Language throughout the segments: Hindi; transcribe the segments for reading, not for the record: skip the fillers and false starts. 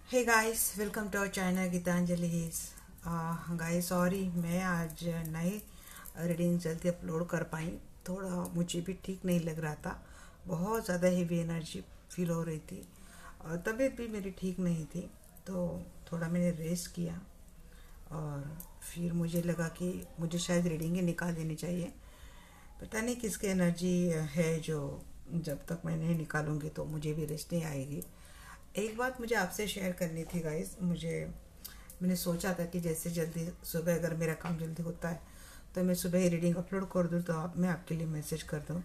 Hey guys, welcome to our channel Geetanjali. Guys sorry, मैं आज नई रीडिंग जल्दी अपलोड कर पाई। थोड़ा मुझे भी ठीक नहीं लग रहा था। बहुत ज़्यादा हेवी एनर्जी फील हो रही थी और तबीयत भी मेरी ठीक नहीं थी। तो थोड़ा मैंने रेस्ट किया और फिर मुझे लगा कि मुझे शायद रीडिंग ही निकाल देनी चाहिए। पता नहीं किसकी एनर्जी है जो जब तक मैं नहीं निकालूंगी तो मुझे भी रेस्ट नहीं आएगी। एक बात मुझे आपसे शेयर करनी थी गाइस। मैंने सोचा था कि जैसे जल्दी सुबह अगर मेरा काम जल्दी होता है तो मैं सुबह ही रीडिंग अपलोड कर दूँ, तो मैं आपके लिए मैसेज कर दूँ।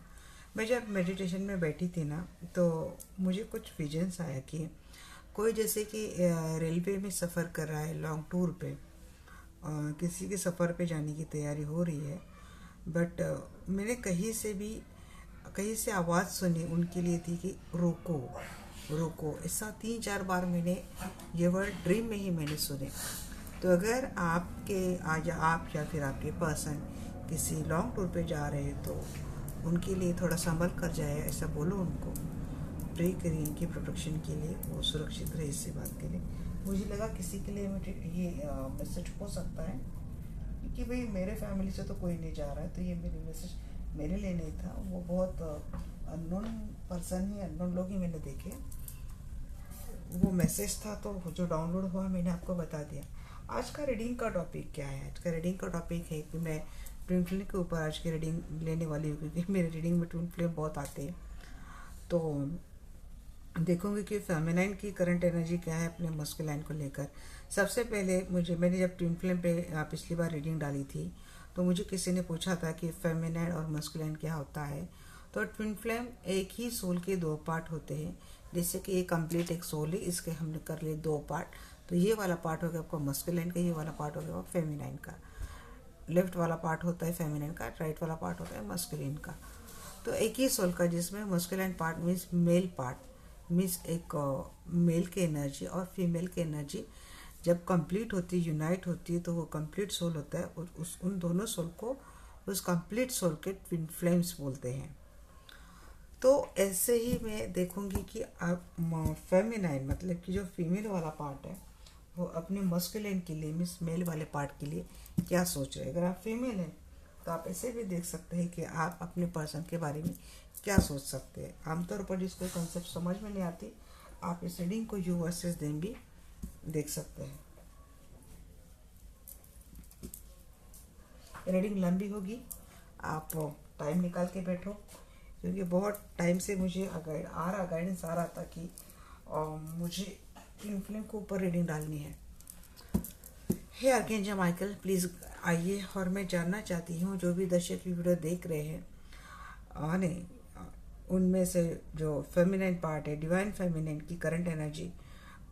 मैं जब मेडिटेशन में बैठी थी ना, तो मुझे कुछ विजन्स आया कि कोई जैसे कि रेलवे में सफ़र कर रहा है लॉन्ग टूर पे। किसी के सफ़र पे जाने की तैयारी हो रही है, बट मैंने कहीं से आवाज़ सुनी उनके लिए थी कि रोको रोको। ऐसा 3-4 बार मैंने ये वर्ड ड्रीम में ही मैंने सुने। तो अगर आपके आज आप या फिर आपके पर्सन किसी लॉन्ग टूर पे जा रहे हैं तो उनके लिए थोड़ा संभल कर जाए, ऐसा बोलो उनको। प्रे करिए इनकी प्रोटेक्शन के लिए, वो सुरक्षित रहे इससे बात के लिए। मुझे लगा किसी के लिए मुझे ये मैसेज हो सकता है, क्योंकि भाई मेरे फैमिली से तो कोई नहीं जा रहा है, तो ये मेरी मैसेज मेरे लिए नहीं था। वो बहुत अननोन पर्सन ही, अननोन लोग ही मैंने देखे। वो मैसेज था तो जो डाउनलोड हुआ मैंने आपको बता दिया। आज का रीडिंग का टॉपिक क्या है? आज का रीडिंग का टॉपिक है कि मैं ट्विन फ्लेम के ऊपर आज की रीडिंग लेने वाली हूँ, क्योंकि मेरे रीडिंग में ट्विन फ्लेम बहुत आते हैं। तो देखूंगी कि फेमिनाइन की करंट एनर्जी क्या है अपने मस्कुलाइन को लेकर। सबसे पहले मैंने जब ट्विन फ्लेम पे पिछली बार रीडिंग डाली थी तो मुझे किसी ने पूछा था कि फेमिनाइन और मस्कुलाइन क्या होता है। तो ट्विन फ्लेम एक ही सोल के दो पार्ट होते हैं। जैसे कि ये कंप्लीट एक सोल है, इसके हमने कर लिए दो पार्ट। तो ये वाला पार्ट हो गया आपका मस्कुलाइन का, ये वाला पार्ट हो गया फेमिनाइन का। लेफ्ट वाला पार्ट होता है फेमिनाइन का, राइट वाला पार्ट होता है मस्कुलिन का। तो एक ही सोल का, जिसमें masculine part means male part, means एक मेल की एनर्जी और फीमेल की एनर्जी जब कंप्लीट होती है, यूनाइट होती है, तो वो कंप्लीट सोल होता है। और उन दोनों सोल को, उस कंप्लीट सोल के ट्विन फ्लेम्स बोलते हैं। तो ऐसे ही मैं देखूंगी कि आप फेमिनाइन मतलब कि जो फीमेल वाला पार्ट है वो अपने मस्कुलिन के लिए, मीन्स मेल वाले पार्ट के लिए क्या सोच रहे हैं। अगर आप फीमेल हैं तो आप ऐसे भी देख सकते हैं कि आप अपने पर्सन के बारे में क्या सोच सकते हैं। आमतौर पर जिसको कंसेप्ट समझ में नहीं आती, आप इस रीडिंग को यू वर्सेस देम भी देख सकते हैं। रीडिंग लंबी होगी, आप टाइम निकाल के बैठो, क्योंकि बहुत टाइम से मुझे गाइडेंस आ रहा था कि मुझे ट्विन फ्लेम के ऊपर रीडिंग डालनी है। हे आर्कएंजल माइकल, प्लीज़ आइए। और मैं जानना चाहती हूँ जो भी दर्शक वीडियो देख रहे हैं, नहीं, उनमें से जो फेमिनाइन पार्ट है, डिवाइन फेमिनाइन की करंट एनर्जी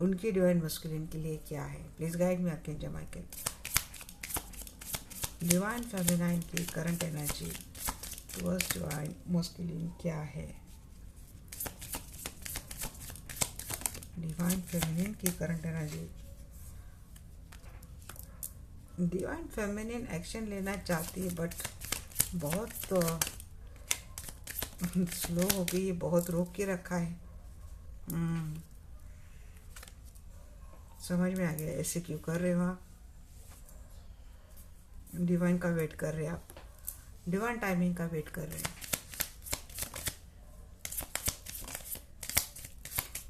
उनकी डिवाइन मस्कुलिन के लिए क्या है। Please guide me archangel Michael. Divine feminine की current energy towards divine masculine क्या है? डिवाइन फेमिनिन की current energy. Divine feminine action लेना चाहती है, बट बहुत स्लो हो गई है, बहुत रोक के रखा है। समझ में आ गया ऐसे क्यों कर रहे हो आप। डिवाइन का वेट कर रहे हैं आप, डिवाइन टाइमिंग का वेट कर रहे हैं।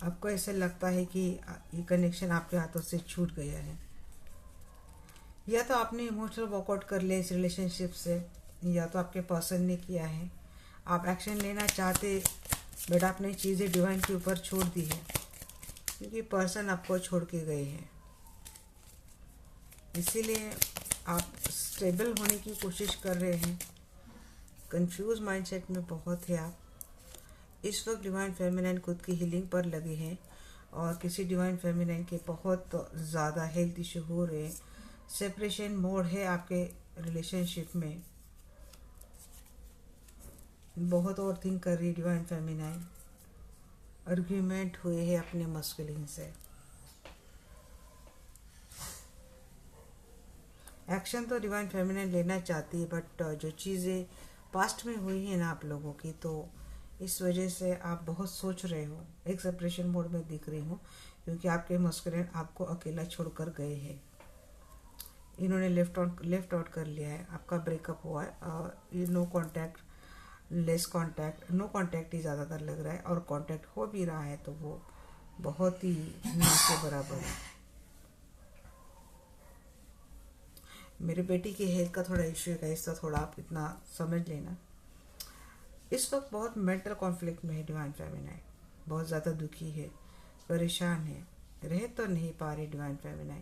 आपको ऐसा लगता है कि ये कनेक्शन आपके हाथों से छूट गया है, या तो आपने इमोशनल वॉकआउट कर लिया इस रिलेशनशिप से, या तो आपके पर्सन ने किया है। आप एक्शन लेना चाहते बट आपने चीज़ें डिवाइन के ऊपर छोड़ दी है, क्योंकि पर्सन आपको छोड़ के गए हैं। इसीलिए आप स्टेबल होने की कोशिश कर रहे हैं। कंफ्यूज माइंडसेट में बहुत है आप इस वक्त। डिवाइन फेमिनाइन खुद की हीलिंग पर लगे हैं और किसी डिवाइन फेमिनाइन के बहुत ज़्यादा हेल्थ इशू हो रहे हैं। सेपरेशन मोड है आपके रिलेशनशिप में, बहुत ओवर थिंक कर रही है डिवाइन फेमिनाइन। आर्ग्यूमेंट हुए हैं अपने मस्कुलिन से। एक्शन तो डिवाइन फेमिनाइन लेना चाहती है, बट जो चीज़ें पास्ट में हुई हैं ना आप लोगों की, तो इस वजह से आप बहुत सोच रहे हो। एक सेपरेशन मोड में दिख रही हूँ, क्योंकि आपके मस्कुलिन आपको अकेला छोड़कर गए हैं। इन्होंने लेफ्ट आउट कर लिया है, आपका ब्रेकअप हुआ है। ये no contact, less contact, no contact ही ज़्यादातर लग रहा है, और कांटेक्ट हो भी रहा है तो वो बहुत ही ना के बराबर है। मेरे बेटी की हेल्थ का थोड़ा इश्यू है, इसका थोड़ा आप इतना समझ लेना। इस वक्त बहुत मेंटल कॉन्फ्लिक्ट में है डिवाइन फेमिनाइन, बहुत ज़्यादा दुखी है, परेशान है, रह तो नहीं पा रही डिवाइन फेमिनाइन।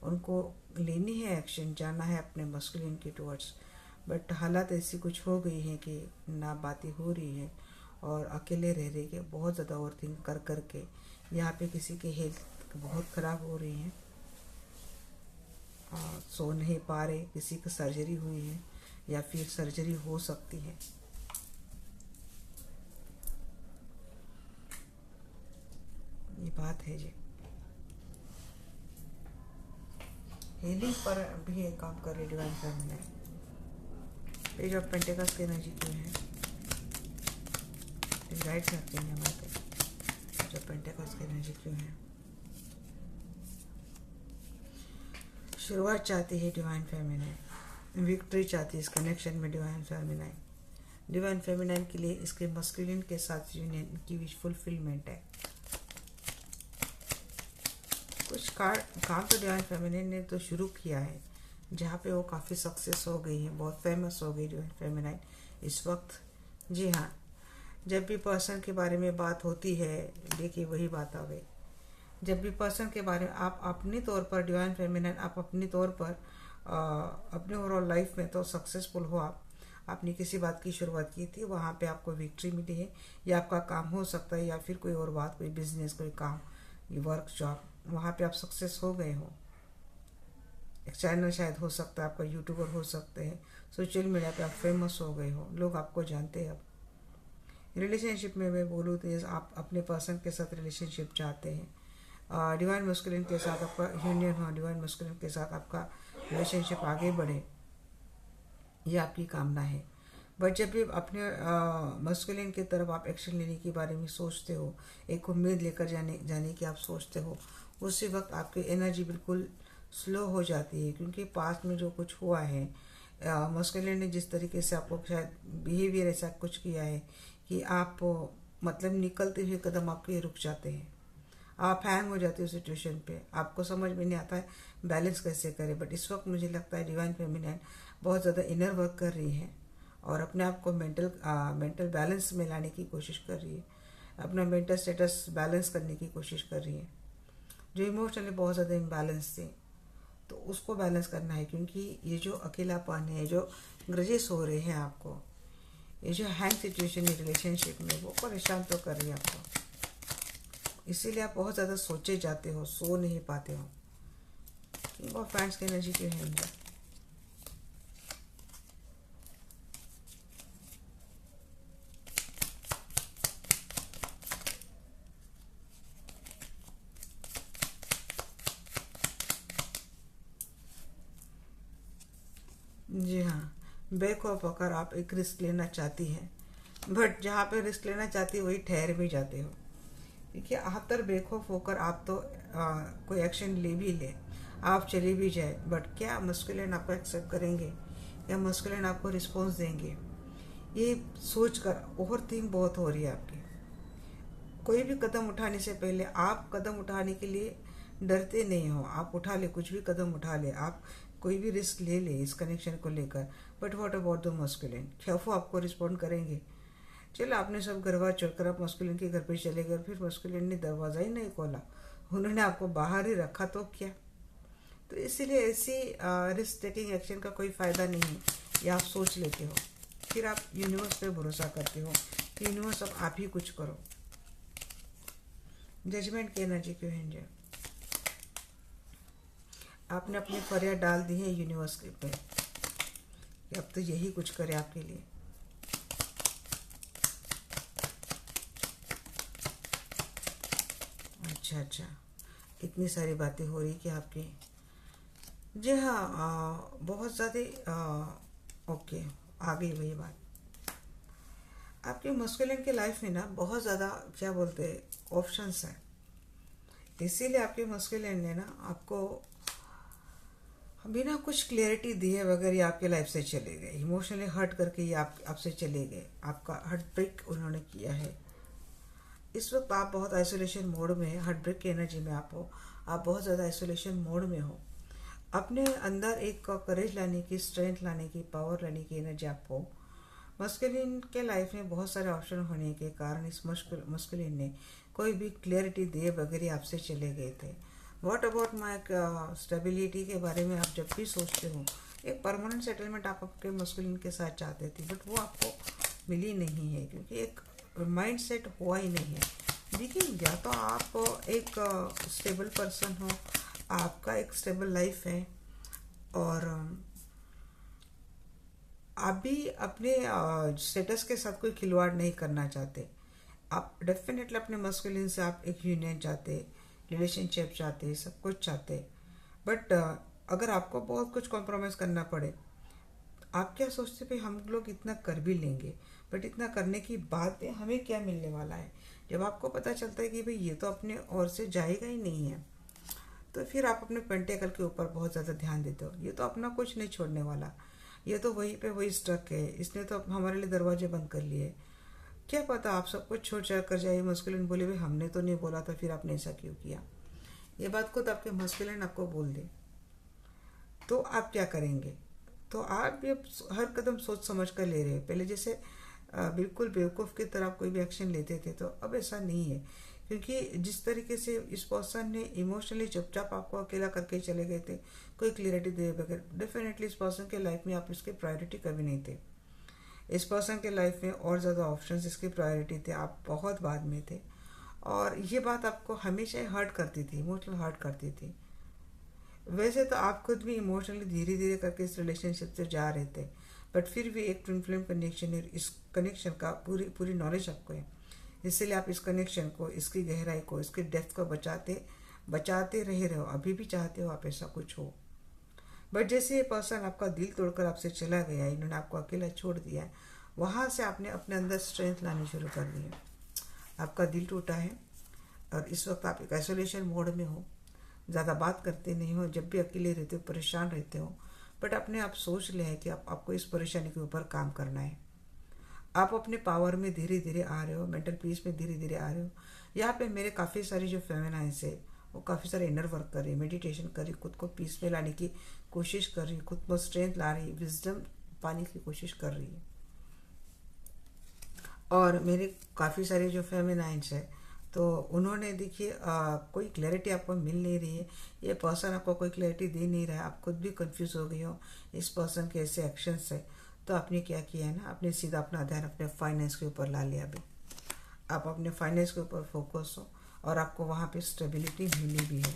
उनको लेनी है एक्शन, जाना है अपने मस्कुलिन के टुवर्ड्स, बट हालात ऐसी कुछ हो गई हैं कि ना बातें हो रही है, और अकेले रह रहे के बहुत ज़्यादा ओवरथिंक कर करके यहाँ पे किसी की हेल्थ बहुत ख़राब हो रही है, सो नहीं पा रहे, किसी की सर्जरी हुई है या फिर सर्जरी हो सकती है। ये बात है जी। हीलिंग पर भी एक काम कर रही divine feminine. Page of pentacles की एनर्जी क्यों है, राइट करते हैं हमारे पे। पेज ऑफ पेंटिकल्स की एनर्जी क्यों है, शुरुआत चाहती है डिवाइन फेमिनाइन, विक्ट्री चाहती है इस कनेक्शन में डिवाइन फेमिनाइन। डिवाइन फेमिनाइन के लिए इसके मस्कुलिन के साथ यूनियन की विश फुलफिलमेंट है। कुछ काम तो डिवाइन फेमिनाइन ने तो शुरू किया है, जहाँ पे वो काफ़ी सक्सेस हो गई है, बहुत फेमस हो गई डिवाइन फेमिनाइन इस वक्त। जी हाँ, जब भी पर्सन के बारे में बात होती है, देखिए वही बात आ गई। जब भी पर्सन के बारे में आप अपनी तौर पर डिवाइन फेमिनाइन, आप अपनी तौर पर अपने ओवरऑल लाइफ में तो सक्सेसफुल हो। आपने किसी बात की शुरुआत की थी, वहाँ पे आपको विक्ट्री मिली है, या आपका काम हो सकता है, या फिर कोई और बात, कोई बिजनेस, कोई काम, वर्क, जॉब, वहाँ पे आप सक्सेस हो गए हो। एक चैनल शायद हो सकता है आपका, यूट्यूबर हो सकते हैं, सोशल मीडिया पे आप फेमस हो गए हो, लोग आपको जानते हैं। अब रिलेशनशिप में मैं बोलूँ तो आप अपने पर्सन के साथ रिलेशनशिप चाहते हैं, डिवाइन मस्कुलिन के साथ आपका यूनियन हो, डिवाइन मस्कुलिन के साथ आपका रिलेशनशिप आगे बढ़े, ये आपकी कामना है। बट जब भी अपने मस्कुलिन की तरफ आप एक्शन लेने के बारे में सोचते हो, एक उम्मीद लेकर जाने की आप सोचते हो, उसी वक्त आपकी एनर्जी बिल्कुल स्लो हो जाती है, क्योंकि पास्ट में जो कुछ हुआ है, मस्कुलिन ने जिस तरीके से आपको शायद बिहेवियर ऐसा कुछ किया है कि आप मतलब निकलते हुए कदम आपके रुक जाते हैं, आप हैंग हो जाते हो सिचुएशन पे, आपको समझ में नहीं आता है बैलेंस कैसे करें। बट इस वक्त मुझे लगता है डिवाइन फेमिनाइन बहुत ज़्यादा इनर वर्क कर रही है, और अपने आप को मेंटल बैलेंस में लाने की कोशिश कर रही है, अपना मेंटल स्टेटस बैलेंस करने की कोशिश कर रही है। जो इमोशनली बहुत ज़्यादा इम्बैलेंस थे, तो उसको बैलेंस करना है, क्योंकि ये जो अकेलापन है, जो ग्रजेस हो रहे हैं आपको, ये जो हैंग सिचुएशन है रिलेशनशिप में, वो परेशान तो कर रही है आपको। इसीलिए आप बहुत ज़्यादा सोचे जाते हो, सो नहीं पाते हो। किंग ऑफ फैंस की एनर्जी क्यों है इनका, जी हाँ, बेखौफ होकर आप एक रिस्क लेना चाहती हैं, बट जहाँ पे रिस्क लेना चाहती है वही ठहर भी जाते हो, क्योंकि आप तर बेखौफ होकर आप तो कोई एक्शन ले भी ले, आप चले भी जाए, बट क्या मस्कुलिन आपको एक्सेप्ट करेंगे, या मस्कुलिन आपको रिस्पॉन्स देंगे, ये सोच कर ओवर थिंक बहुत हो रही है आपकी। कोई भी कदम उठाने से पहले आप कदम उठाने के लिए डरते नहीं हो, आप उठा ले, कुछ भी कदम उठा ले, आप कोई भी रिस्क ले ले इस कनेक्शन को लेकर। But what about the masculine, क्या वो आपको रिस्पॉन्ड करेंगे? चलो, आपने सब घरवा छोड़कर आप मस्कुलिन के घर पे चले गए, फिर मस्कुलिन ने दरवाज़ा ही नहीं खोला, उन्होंने आपको बाहर ही रखा, तो क्या? तो इसीलिए ऐसी रिस्क टेकिंग एक्शन का कोई फ़ायदा नहीं है, ये आप सोच लेते हो, फिर आप यूनिवर्स पे भरोसा करते हो कि यूनिवर्स अब आप ही कुछ करो। जजमेंट की एनर्जी क्यों है जी? आपने अपनी फरियाद डाल दी है यूनिवर्स के पे कि अब तो यही कुछ करे आपके लिए। अच्छा, इतनी सारी बातें हो रही कि आपकी, जी हाँ, बहुत ज़्यादा ओके, आ गई वही बात। आपके मस्कुलिन के लाइफ में ना बहुत ज़्यादा क्या बोलते हैं ऑप्शंस हैं, इसीलिए आपके मस्कुलिन ने ना आपको बिना कुछ क्लियरिटी दिए बगैर ये आपके लाइफ से चले गए, इमोशनली हर्ट करके ये आपसे चले गए, आपका हार्ट ब्रेक उन्होंने किया है। इस वक्त आप बहुत आइसोलेशन मोड में हैं, हार्ट ब्रेक की एनर्जी में आप हो, आप बहुत ज़्यादा आइसोलेशन मोड में हो। अपने अंदर एक करेज लाने की, स्ट्रेंथ लाने की, पावर लाने की एनर्जी आपको मस्कुलिन के लाइफ में बहुत सारे ऑप्शन होने के कारण इस मस्कुलिन ने कोई भी क्लियरिटी दिए बगैर ही आपसे चले गए थे। व्हाट अबाउट माई स्टेबिलिटी के बारे में आप जब भी सोचते हो, एक परमानेंट सेटलमेंट आप आपके मस्कुलिन के साथ चाहते थे, बट वो आपको मिली नहीं है क्योंकि एक माइंड सेट हुआ ही नहीं है। देखिए, या तो आप एक स्टेबल पर्सन हो, आपका एक स्टेबल लाइफ है, और आप भी अपने स्टेटस के साथ कोई खिलवाड़ नहीं करना चाहते। आप डेफिनेटली अपने मस्कुलिन से आप एक यूनियन चाहते, रिलेशनशिप चाहते, सब कुछ चाहते, बट अगर आपको बहुत कुछ कॉम्प्रोमाइज़ करना पड़े, आप क्या सोचते भाई हम लोग इतना कर भी लेंगे, बट इतना करने की बाद में हमें क्या मिलने वाला है। जब आपको पता चलता है कि भाई ये तो अपने ओर से जाएगा ही नहीं है, तो फिर आप अपने पेंटेकल के ऊपर बहुत ज़्यादा ध्यान देते हो। ये तो अपना कुछ नहीं छोड़ने वाला, ये तो वहीं पे वही स्टक है, इसने तो हमारे लिए दरवाजे बंद कर लिए। क्या पता आप सब कुछ छोड़ छाड़ कर जाइए, मस्कुलिन बोले भाई हमने तो नहीं बोला था, फिर आपने ऐसा क्यों किया। ये बात खुद आपके मस्कुलिन आपको बोल दे, तो आप क्या करेंगे। तो आप भी अब हर कदम सोच समझ कर ले रहे हो। पहले जैसे बिल्कुल बेवकूफ़ की तरह कोई भी एक्शन लेते थे, तो अब ऐसा नहीं है, क्योंकि जिस तरीके से इस पर्सन ने इमोशनली चुपचाप आपको अकेला करके चले गए थे, कोई क्लियरिटी दे बगैर, डेफिनेटली इस पर्सन के लाइफ में आप इसके प्रायोरिटी कभी नहीं थे। इस पर्सन के लाइफ में और ज़्यादा ऑप्शंस इसकी प्रायोरिटी थे, आप बहुत बाद में थे, और ये बात आपको हमेशा ही हर्ट करती थी, इमोशनल हर्ट करती थी। वैसे तो आप खुद भी इमोशनली धीरे धीरे करके इस रिलेशनशिप से जा रहे थे, बट फिर भी एक ट्विन फ्लेम कनेक्शन है, इस कनेक्शन का पूरी पूरी नॉलेज आपको है, इसलिए आप इस कनेक्शन को, इसकी गहराई को, इसकी डेप्थ को बचाते रहे हो, अभी भी चाहते हो आप ऐसा कुछ हो। बट जैसे ये पर्सन आपका दिल तोड़कर आपसे चला गया, इन्होंने आपको अकेला छोड़ दिया है, वहाँ से आपने अपने अंदर स्ट्रेंथ लानी शुरू कर दी है। आपका दिल टूटा है और इस वक्त आप एक आइसोलेशन मोड में हो, ज़्यादा बात करते नहीं हो, जब भी अकेले रहते हो परेशान रहते हो, बट अपने आप सोच लिया है कि आपको इस परेशानी के ऊपर काम करना है। आप अपने पावर में धीरे धीरे आ रहे हो, मेंटल पीस में धीरे धीरे आ रहे हो। यहाँ पे मेरे काफ़ी सारी जो फेमिनाइंस है वो काफ़ी सारे इनर वर्क कर रही, मेडिटेशन कर रही, खुद को पीस में लाने की कोशिश कर रही, खुद को स्ट्रेंथ ला रही, विजडम पाने की कोशिश कर रही है। और मेरे काफ़ी सारे जो फेमिनाइंस है, तो उन्होंने देखिए कोई क्लैरिटी आपको मिल नहीं रही है, ये पर्सन आपको कोई क्लैरिटी दे नहीं रहा है, आप खुद भी कंफ्यूज हो गई हो इस पर्सन के ऐसे एक्शन से। तो आपने क्या किया है ना, आपने सीधा अपना ध्यान अपने फाइनेंस के ऊपर ला लिया। अभी आप अपने फाइनेंस के ऊपर फोकस हो और आपको वहाँ पे स्टेबिलिटी मिली भी है।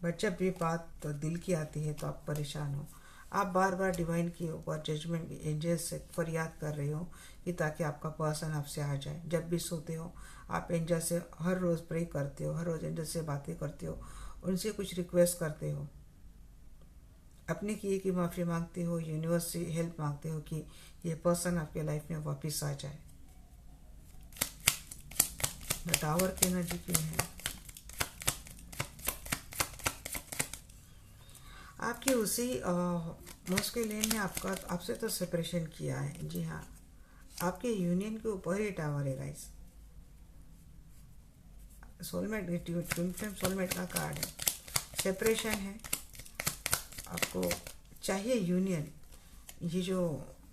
बट जब ये बात तो दिल की आती है तो आप परेशान हो, आप बार बार डिवाइन के ऊपर, जजमेंट एंजल से फरियाद कर रहे हो कि ताकि आपका पर्सन आपसे आ जाए। जब भी सोते हो आप एंजल से हर रोज़ प्रे करते हो, हर रोज़ एंजल से बातें करते हो, उनसे कुछ रिक्वेस्ट करते हो, अपने किए की माफ़ी मांगते हो, यूनिवर्स से हेल्प मांगते हो कि ये पर्सन आपके लाइफ में वापस आ जाए। द टावर की एनर्जी की है, आपकी उसी मस्कुलिन ने आपसे तो सेपरेशन किया है। जी हाँ, आपके यूनियन के ऊपर ही टावर है guys. Soulmate, twin flame soulmate का कार्ड है, सेपरेशन है, आपको चाहिए यूनियन। ये जो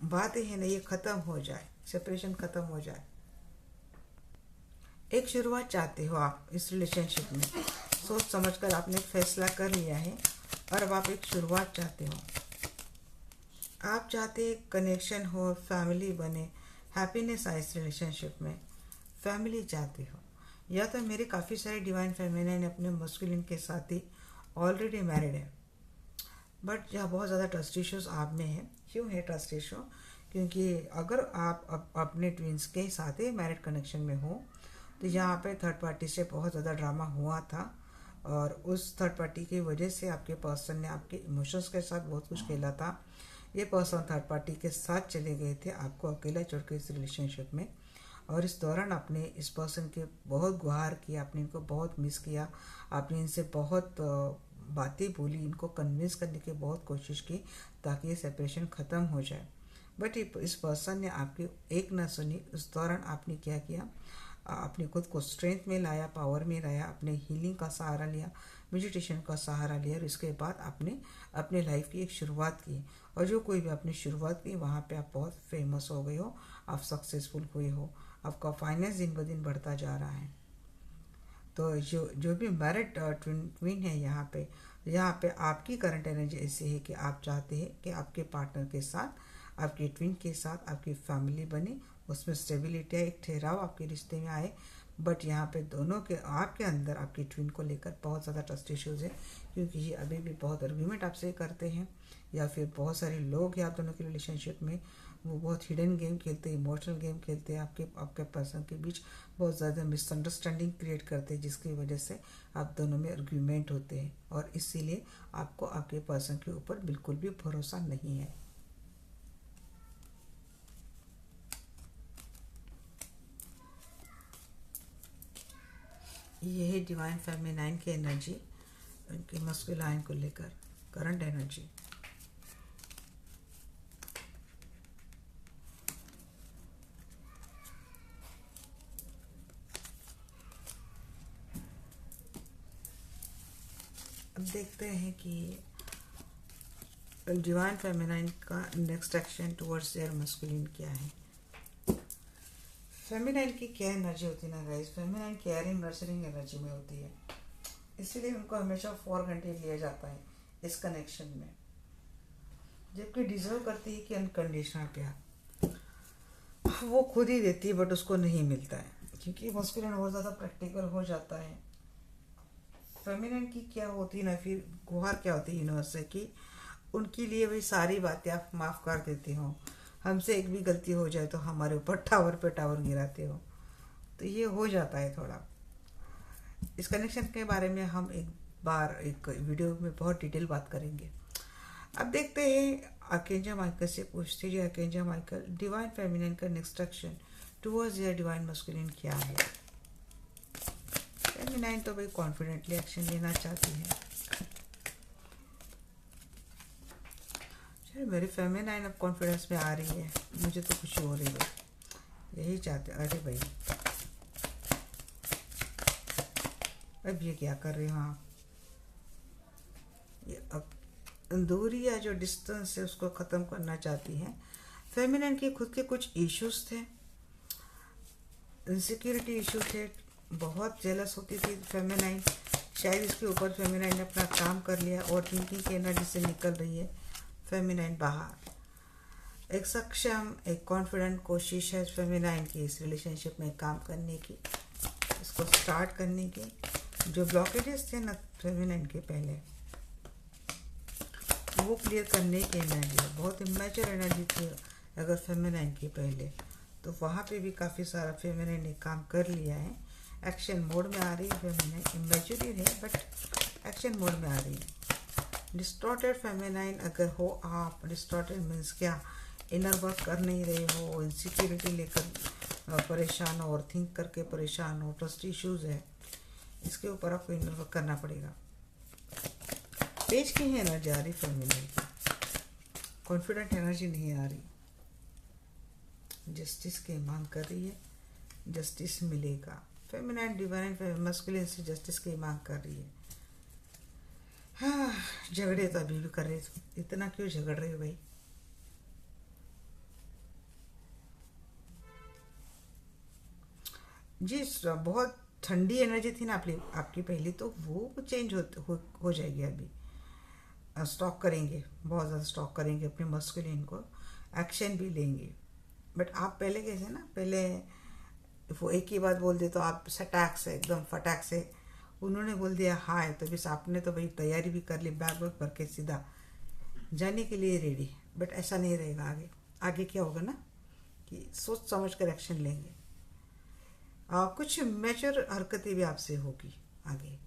बातें हैं ना, ये ख़त्म हो जाए, सेपरेशन ख़त्म हो जाए। एक शुरुआत चाहते हो आप इस रिलेशनशिप में, सोच समझकर आपने एक फैसला कर लिया है और अब आप एक शुरुआत चाहते हो। आप चाहते एक कनेक्शन हो, फैमिली बने, हैप्पीनेस आए इस रिलेशनशिप में, फैमिली चाहते हो। या तो मेरे काफ़ी सारे डिवाइन फेमिनिन अपने मस्कुलिन के साथ ही ऑलरेडी मैरिड है, बट यहाँ बहुत ज़्यादा ट्रस्ट इश्यूज आप में है। क्यों है ट्रस्ट इशू? क्योंकि अगर आप अपने ट्विंस के साथ ही मैरिड कनेक्शन में हो, तो यहाँ पे थर्ड पार्टी से बहुत ज़्यादा ड्रामा हुआ था, और उस थर्ड पार्टी की वजह से आपके पर्सन ने आपके इमोशंस के साथ बहुत कुछ खेला था। ये पर्सन थर्ड पार्टी के साथ चले गए थे आपको अकेला छोड़ के इस रिलेशनशिप में, और इस दौरान आपने इस पर्सन के बहुत गुहार किया, आपने इनको बहुत मिस किया, आपने इनसे बहुत बातें बोली, इनको कन्विंस करने की बहुत कोशिश की ताकि ये सेपरेशन ख़त्म हो जाए। बट इस पर्सन ने आपकी एक ना सुनी। उस दौरान आपने क्या किया, अपने खुद को स्ट्रेंथ में लाया, पावर में लाया, अपने हीलिंग का सहारा लिया, मेडिटेशन का सहारा लिया, और इसके बाद आपने अपने लाइफ की एक शुरुआत की। और जो कोई भी आपने शुरुआत की वहाँ पे आप बहुत फेमस हो गए हो, आप सक्सेसफुल हुए हो, आपका फाइनेंस दिन ब दिन बढ़ता जा रहा है। तो जो जो भी मैरिड ट्विन है यहाँ पे आपकी करंट एनर्जी ऐसी है कि आप चाहते हैं कि आपके पार्टनर के साथ, आपके ट्विन के साथ आपकी फैमिली बने, उसमें स्टेबिलिटी, एक ठहराव आपके रिश्ते में आए। बट यहाँ पे दोनों के, आपके अंदर आपकी ट्विन को लेकर बहुत ज़्यादा ट्रस्ट इश्यूज़ है, क्योंकि ये अभी भी बहुत आर्ग्यूमेंट आपसे करते हैं, या फिर बहुत सारे लोग हैं आप दोनों के रिलेशनशिप में, वो बहुत हिडन गेम खेलते हैं, इमोशनल गेम खेलते हैं, आपके पर्सन के बीच बहुत ज़्यादा मिसअंडरस्टैंडिंग क्रिएट करते हैं, जिसकी वजह से आप दोनों में आर्ग्यूमेंट होते हैं, और इसीलिए आपको आपके पर्सन के ऊपर बिल्कुल भी भरोसा नहीं है। ये है डिवाइन फेमिनाइन की एनर्जी, उनके मस्कुलाइन को लेकर करंट एनर्जी। अब देखते हैं कि डिवाइन फेमिनाइन का next action towards their masculine क्या है। फेमिनाइन की क्या एनर्जी होती है ना guys, feminine caring nurturing energy में होती है, इसीलिए उनको हमेशा फॉर ग्रांटेड लिया जाता है इस कनेक्शन में, जबकि डिजर्व करती है कि अनकंडीशनल प्यार वो खुद ही देती है, बट उसको नहीं मिलता है, क्योंकि मस्कुलिन बहुत ज़्यादा प्रैक्टिकल हो जाता है। फेमिनिन की क्या होती है ना, फिर गुहार क्या होती है यूनिवर्स से कि उनके लिए भी सारी बातें आप माफ़ कर देते हो, हमसे एक भी गलती हो जाए तो हमारे ऊपर टावर पे टावर गिराते हो, तो ये हो जाता है थोड़ा। इस कनेक्शन के बारे में हम एक बार एक वीडियो में बहुत डिटेल बात करेंगे। अब देखते हैं आर्कएंजल माइकल से पूछते हैं, आर्कएंजल माइकल डिवाइन फेमिनिन का next action towards your divine masculine क्या है। फेमिनाइन तो भाई कॉन्फिडेंटली एक्शन लेना चाहती है। चलो मेरी फेमिनाइन अब कॉन्फिडेंस में आ रही है, मुझे तो खुशी हो रही है, यही चाहते। अरे भाई अब ये क्या कर रहे हो आप, ये अब दूरी या जो डिस्टेंस है उसको ख़त्म करना चाहती हैं। फेमिनाइन के खुद के कुछ इश्यूज थे, इनसिक्योरिटी इशू थे, बहुत जेलस होती थी फेमिनाइन, शायद इसके ऊपर फेमिनाइन ने अपना काम कर लिया और थिंकिंग की एनर्जी से निकल रही है फेमिनाइन बाहर। एक सक्षम, एक कॉन्फिडेंट कोशिश है फेमिनाइन की इस रिलेशनशिप में काम करने की, इसको स्टार्ट करने की। जो ब्लॉकेजेस थे ना फेमिनाइन के पहले, वो क्लियर करने की एनर्जी है। बहुत इमेच्योर एनर्जी थी अगर फेमिनाइन की पहले, तो वहाँ पे भी काफ़ी सारा फेमिनाइन ने काम कर लिया है। एक्शन मोड में आ रही है फेमिनाइन, इमेच्योर है बट एक्शन मोड में आ रही है। डिस्टॉर्टेड फेमिनाइन अगर हो आप, डिस्टॉर्टेड मीन्स क्या, इनर वर्क कर नहीं रहे हो, इनसिक्योरिटी लेकर परेशान हो, और थिंक करके परेशान हो, ट्रस्ट इश्यूज है, इसके ऊपर आपको इनर वर्क करना पड़ेगा। पेज की ही एनर्जी आ रही फेमिनाइन की, कॉन्फिडेंट एनर्जी नहीं आ रही। जस्टिस की मांग कर रही है, जस्टिस मिलेगा। फेमिनाइन डिवाइन मस्कुलिन से जस्टिस की मांग कर रही है। हाँ, झगड़े तो अभी भी कर रहे थे, इतना क्यों झगड़ रहे हो भाई। जी बहुत ठंडी एनर्जी थी ना आपकी पहली, तो वो चेंज हो जाएगी। अभी स्टॉक करेंगे, बहुत ज़्यादा स्टॉक करेंगे अपने मस्कुलिन को, एक्शन भी लेंगे। बट आप पहले कैसे ना, पहले वो एक ही बात बोल दे तो आप सटाक से एकदम फटाक से, उन्होंने बोल दिया हाय तो बस आपने तो भाई तैयारी भी कर ली, बैग वैग भर के सीधा जाने के लिए रेडी। बट ऐसा नहीं रहेगा आगे। आगे क्या होगा ना कि सोच समझ कर एक्शन लेंगे। कुछ मैच्योर हरकतें भी आपसे होगी आगे,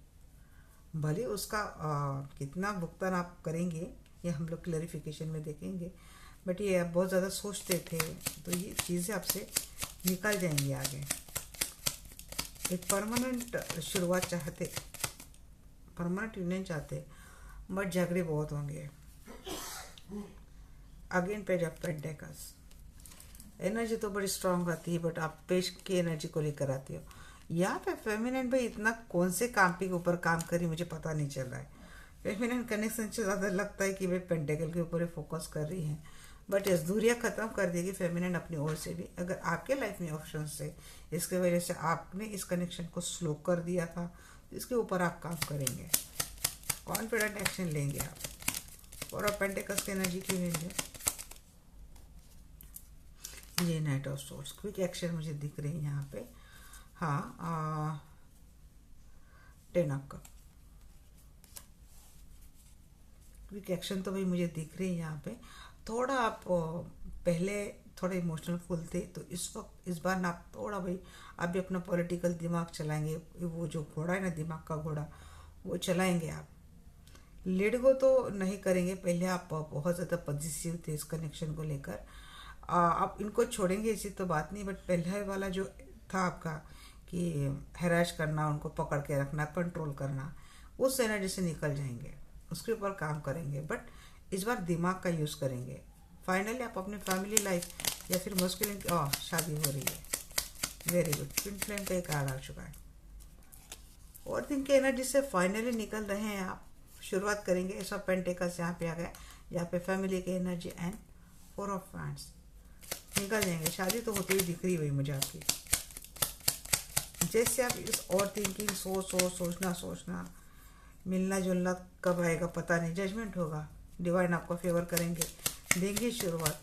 भले उसका कितना भुगतान आप करेंगे ये हम लोग क्लैरिफिकेशन में देखेंगे, बट ये आप बहुत ज़्यादा सोचते थे, तो ये चीज़ें आपसे निकल जाएंगी आगे। एक परमानेंट शुरुआत चाहते, परमानेंट यूनियन चाहते, बट झगड़े बहुत होंगे। Again page of pentacles, energy तो बड़ी स्ट्रांग आती है, बट आप पेज की एनर्जी को लेकर आती हो। यहाँ पे फेमिनिन भाई इतना कौन से काम के ऊपर काम करी मुझे पता नहीं चल रहा है। फेमिनिन कनेक्शन से ज़्यादा लगता है कि भाई पेंटिकल के ऊपर ही फोकस कर रही हैं, बट इस दूरियाँ ख़त्म कर देगी फेमिनिन अपनी ओर से भी। अगर आपके लाइफ में ऑप्शन से इसके वजह से आपने इस कनेक्शन को स्लो कर दिया था, तो इसके ऊपर आप काम करेंगे, कॉन्फिडेंट एक्शन लेंगे आप। और पेंटिकल्स की एनर्जी की लेंगे ये night of source, quick action मुझे दिख रही है यहाँ पे। हाँ, 10 ऑफ कप, क्विक एक्शन तो भाई मुझे दिख रही है यहाँ पे। थोड़ा आप पहले थोड़े इमोशनल फुल थे, तो इस वक्त इस बार ना आप थोड़ा भाई आप भी अपना पॉलिटिकल दिमाग चलाएंगे। वो जो घोड़ा है ना, दिमाग का घोड़ा, वो चलाएंगे आप। लेट गो तो नहीं करेंगे, पहले आप बहुत ज़्यादा पॉजिटिव थे इस कनेक्शन को लेकर। आप इनको छोड़ेंगे ऐसी तो बात नहीं, बट पहले वाला जो था आपका कि हैरास करना, उनको पकड़ के रखना, कंट्रोल करना, उस एनर्जी से निकल जाएंगे, उसके ऊपर काम करेंगे। बट इस बार दिमाग का यूज़ करेंगे। फाइनली आप अपनी फैमिली लाइफ या फिर मस्कुलिन शादी हो रही है। वेरी गुड, ट्विन फ्लेम का एक कार्ड आ चुका है। और दिन के एनर्जी से फाइनली निकल रहे हैं आप, शुरुआत करेंगे। एस ऑफ पेंटिकल्स यहाँ पे आ गया, यहाँ पे फैमिली की एनर्जी एंड 4 ऑफ वांड्स, निकल जाएंगे। शादी तो होती हुई दिख रही हुई मुझे आपकी। जैसे आप इस और थिंकिंग सोचना, मिलना जुलना कब आएगा पता नहीं, जजमेंट होगा, डिवाइन आपको फेवर करेंगे, देंगे शुरुआत।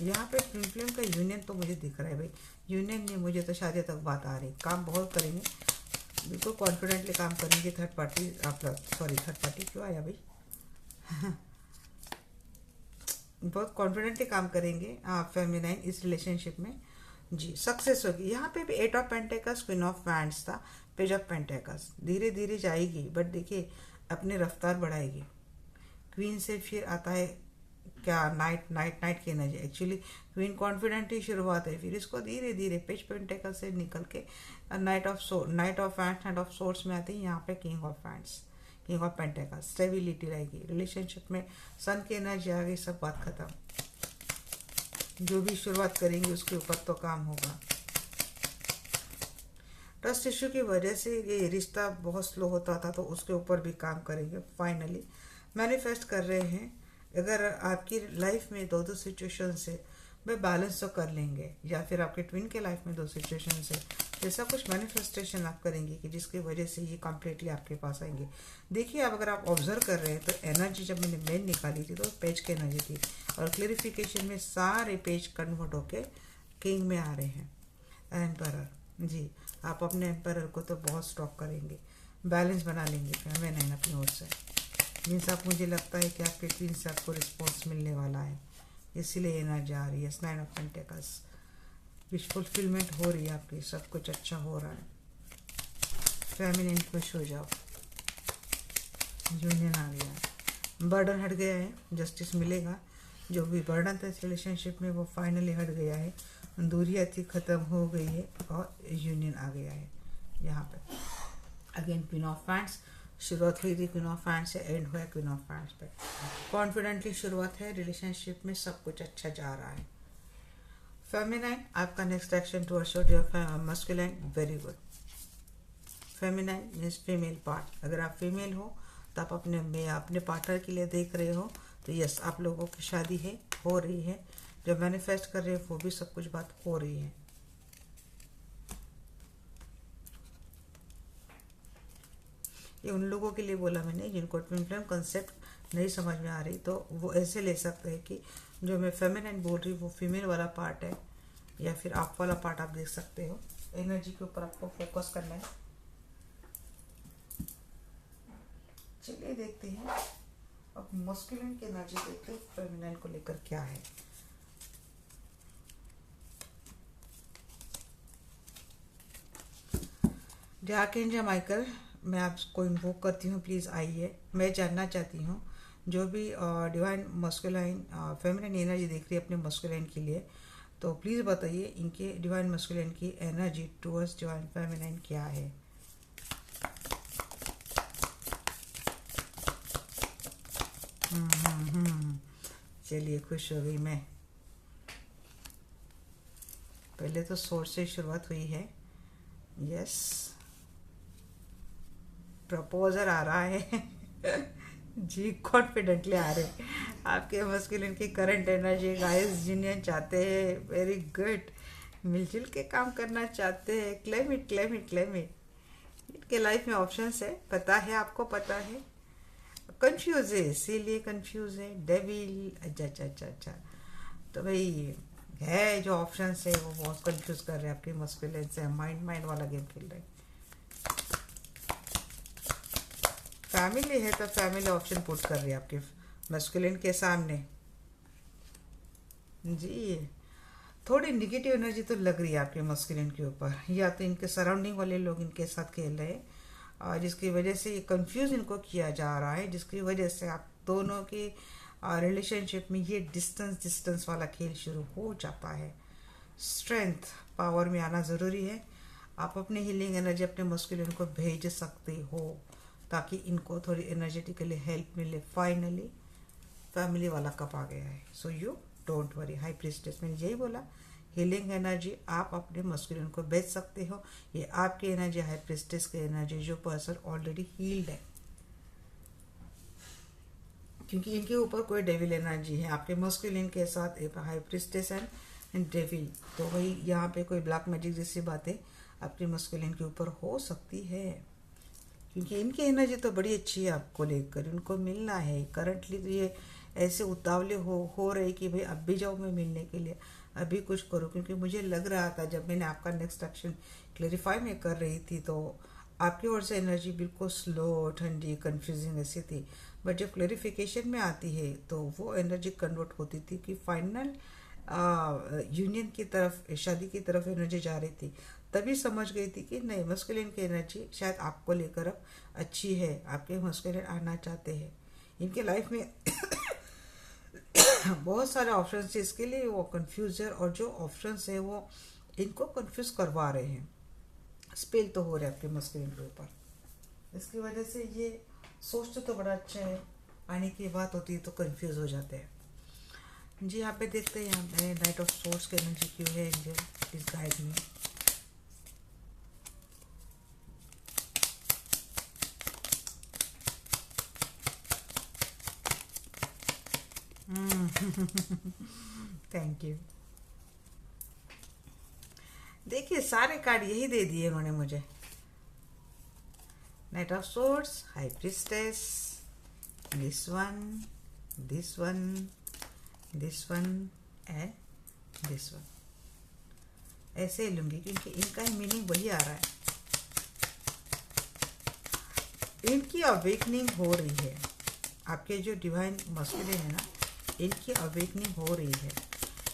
यहाँ पे ट्विन फ्लेम का यूनियन तो मुझे दिख रहा है भाई, यूनियन नहीं, मुझे तो शादी तक बात आ रही। काम बहुत करेंगे, बिल्कुल कॉन्फिडेंटली काम करेंगे। थर्ड पार्टी थर्ड पार्टी क्यों आया भाई बहुत कॉन्फिडेंटली काम करेंगे आप फेमिनाइन इस रिलेशनशिप में जी। सक्सेस होगी। यहाँ पे भी 8 of pentacles, queen of wands था, पेज ऑफ पेंटिकल्स। धीरे धीरे जाएगी, बट देखिए अपनी रफ्तार बढ़ाएगी। क्वीन से फिर आता है क्या, नाइट की एनर्जी। एक्चुअली क्वीन कॉन्फिडेंट ही शुरुआत है, फिर इसको धीरे धीरे पेज पेंटिकल से निकल के night of wands, night of source में आती है। यहाँ पे king of wands, king of pentacles. Stability रहेगी रिलेशनशिप में, सन की एनर्जी आ गई, सब बात खत्म। जो भी शुरुआत करेंगे उसके ऊपर तो काम होगा। ट्रस्ट इश्यू की वजह से ये रिश्ता बहुत स्लो होता था, तो उसके ऊपर भी काम करेंगे। फाइनली मैनिफेस्ट कर रहे हैं। अगर आपकी लाइफ में दो सिचुएशन से वे बैलेंस तो कर लेंगे, या फिर आपके ट्विन के लाइफ में 2 सिचुएशन से ऐसा कुछ मैनिफेस्टेशन आप करेंगे कि जिसकी वजह से ये कम्प्लीटली आपके पास आएंगे। देखिए अब अगर आप ऑब्जर्व कर रहे हैं तो एनर्जी जब मैंने मेन निकाली थी तो पेज की एनर्जी थी, और क्लेरिफिकेशन में सारे पेज कन्वर्ट होके किंग में आ रहे हैं। एम्परर जी, आप अपने एम्परर को तो बहुत स्टॉक करेंगे, बैलेंस बना लेंगे फेमिनाइन अपनी ओर से। मीन्स आप, मुझे लगता है कि आपके ट्विन से आपको रिस्पॉन्स मिलने वाला है, इसीलिए एनर्जी आ रही है। 9 ऑफ पेंटिकल्स, विश फुलफिलमेंट हो रही है आपकी, सब कुछ अच्छा हो रहा है। फेमिनिन खुश हो जाओ, यूनियन आ गया है, बर्डन हट गया है, जस्टिस मिलेगा। जो भी बर्डन था इस रिलेशनशिप में वो फाइनली हट गया है, दूरियां थी खत्म हो गई है, और यूनियन आ गया है। यहाँ पे अगेन क्वीन ऑफ वैंड्स, शुरुआत हुई थी क्वीन ऑफ वैंड्स से, एंड हुआ क्वीन ऑफ वैंड्स पे। कॉन्फिडेंटली शुरुआत है, रिलेशनशिप में सब कुछ अच्छा जा रहा है। फेमिनाइन, आपका next action towards your masculine, very good. Feminine means female part. अगर आप फीमेल हो तो आप अपने पार्टनर के लिए देख रहे हो, तो यस आप लोगों की शादी है, हो रही है। जो मैनिफेस्ट कर रहे हो वो भी सब कुछ बात हो रही है। ये उन लोगों के लिए बोला मैंने जिनको ट्विन फ्लेम कंसेप्ट नहीं समझ में आ रही, तो वो ऐसे ले सकते हैं कि जो मैं फेमिनाइन बोल रही हूँ वो फीमेल वाला पार्ट है, या फिर आप वाला पार्ट आप देख सकते हो। एनर्जी के ऊपर आपको फोकस करना है। चलिए देखते हैं अब मस्कुलिन की एनर्जी, देखते हैं फेमिनाइन को लेकर क्या है। डार्क एंजल माइकल, मैं आपको इन्वोक करती हूँ, प्लीज़ आइए। मैं जानना चाहती हूँ जो भी डिवाइन मस्कुलाइन फेमिनिन एनर्जी देख रही है अपने मस्कुलाइन के लिए, तो प्लीज़ बताइए इनके डिवाइन मस्कुलाइन की एनर्जी टुवर्ड्स डिवाइन फेमिनिन क्या है। चलिए, खुश हो गई मैं। पहले तो सोर्स से शुरुआत हुई है। यस, प्रपोजल आ रहा है। जी, कॉन्फिडेंटली आ रहे हैं। आपके मस्कुलिन की करंट एनर्जी गाइस यूनियन चाहते हैं, वेरी गुड। मिलजुल के काम करना चाहते हैं, claim it claim it claim it. इनके लाइफ में ऑप्शंस है, पता है, आपको पता है। कंफ्यूज है, इसीलिए कंफ्यूज है। डेविल, अच्छा अच्छा अच्छा अच्छा। तो भाई है जो ऑप्शंस है वो बहुत कंफ्यूज कर रहे हैं आपके मस्कुलिन से, माइंड माइंड वाला गेम खेल रहे हैं। फैमिली है तो फैमिली ऑप्शन पुट कर रही है आपके मस्कुलिन के सामने। जी, थोड़ी निगेटिव एनर्जी तो लग रही है आपके मस्कुलिन के ऊपर, या तो इनके सराउंडिंग वाले लोग इनके साथ खेल रहे हैं, और जिसकी वजह से ये कंफ्यूज इनको किया जा रहा है, जिसकी वजह से आप दोनों की रिलेशनशिप में ये डिस्टेंस डिस्टेंस वाला खेल शुरू हो जाता है। स्ट्रेंथ पावर में आना ज़रूरी है। आप अपनी हीलिंग एनर्जी अपने मस्कुलिन को भेज सकते हो ताकि इनको थोड़ी एनर्जेटिकली हेल्प मिले। फाइनली फैमिली वाला कप आ गया है, so you don't worry. High priestess मैंने यही बोला, हीलिंग एनर्जी आप अपने मस्कुलिन को भेज सकते हो। ये आपकी एनर्जी, हाई प्रीस्टेस की एनर्जी, जो पर्सन ऑलरेडी हील्ड है, क्योंकि इनके ऊपर कोई डेविल एनर्जी है। आपके मस्कुलिन के साथ एक हाई प्रीस्टेस एंड डेविल, तो वही यहाँ पे कोई ब्लैक मैजिक जैसी बातें आपके मस्कुलिन के ऊपर हो सकती है, क्योंकि इनकी एनर्जी तो बड़ी अच्छी है आपको लेकर। इनको मिलना है करंटली, तो ये ऐसे उतावले हो रहे कि भाई अब भी जाओ मैं मिलने के लिए, अभी कुछ करो। क्योंकि मुझे लग रहा था जब मैंने आपका नेक्स्ट एक्शन क्लेरिफाई में कर रही थी तो आपकी ओर से एनर्जी बिल्कुल स्लो, ठंडी, कंफ्यूजिंग ऐसी थी, बट जब क्लेरिफिकेशन में आती है तो वो एनर्जी कन्वर्ट होती थी कि फाइनल यूनियन की तरफ, शादी की तरफ एनर्जी जा रही थी। तभी समझ गई थी कि नहीं, मस्कुलिन की एनर्जी शायद आपको लेकर अब अच्छी है, आपके मस्कुलिन आना चाहते हैं। इनके लाइफ में बहुत सारे ऑप्शंस है, इसके लिए वो कंफ्यूज है, और जो ऑप्शंस है वो इनको कंफ्यूज करवा रहे हैं। स्पेल तो हो रहा है आपके मस्कुलिन के ऊपर, इसकी वजह से ये सोचते तो बड़ा अच्छा है, आने की बात होती है तो कंफ्यूज हो जाते हैं। जी, यहाँ पे देखते हैं यहाँ पे नाइट ऑफ सोर्स की एनर्जी क्यों है एंजल इस गाइड में। Thank you. देखिए सारे कार्ड यही दे दिए उन्होंने मुझे। Night of source, high priestess, this one, this one, this one and this one. ऐसे ही लूंगी क्योंकि इनका ही मीनिंग वही आ रहा है। इनकी अवेकनिंग हो रही है, आपके जो डिवाइन मस्कुलिन है ना, इनकी अवेकनिंग हो रही है।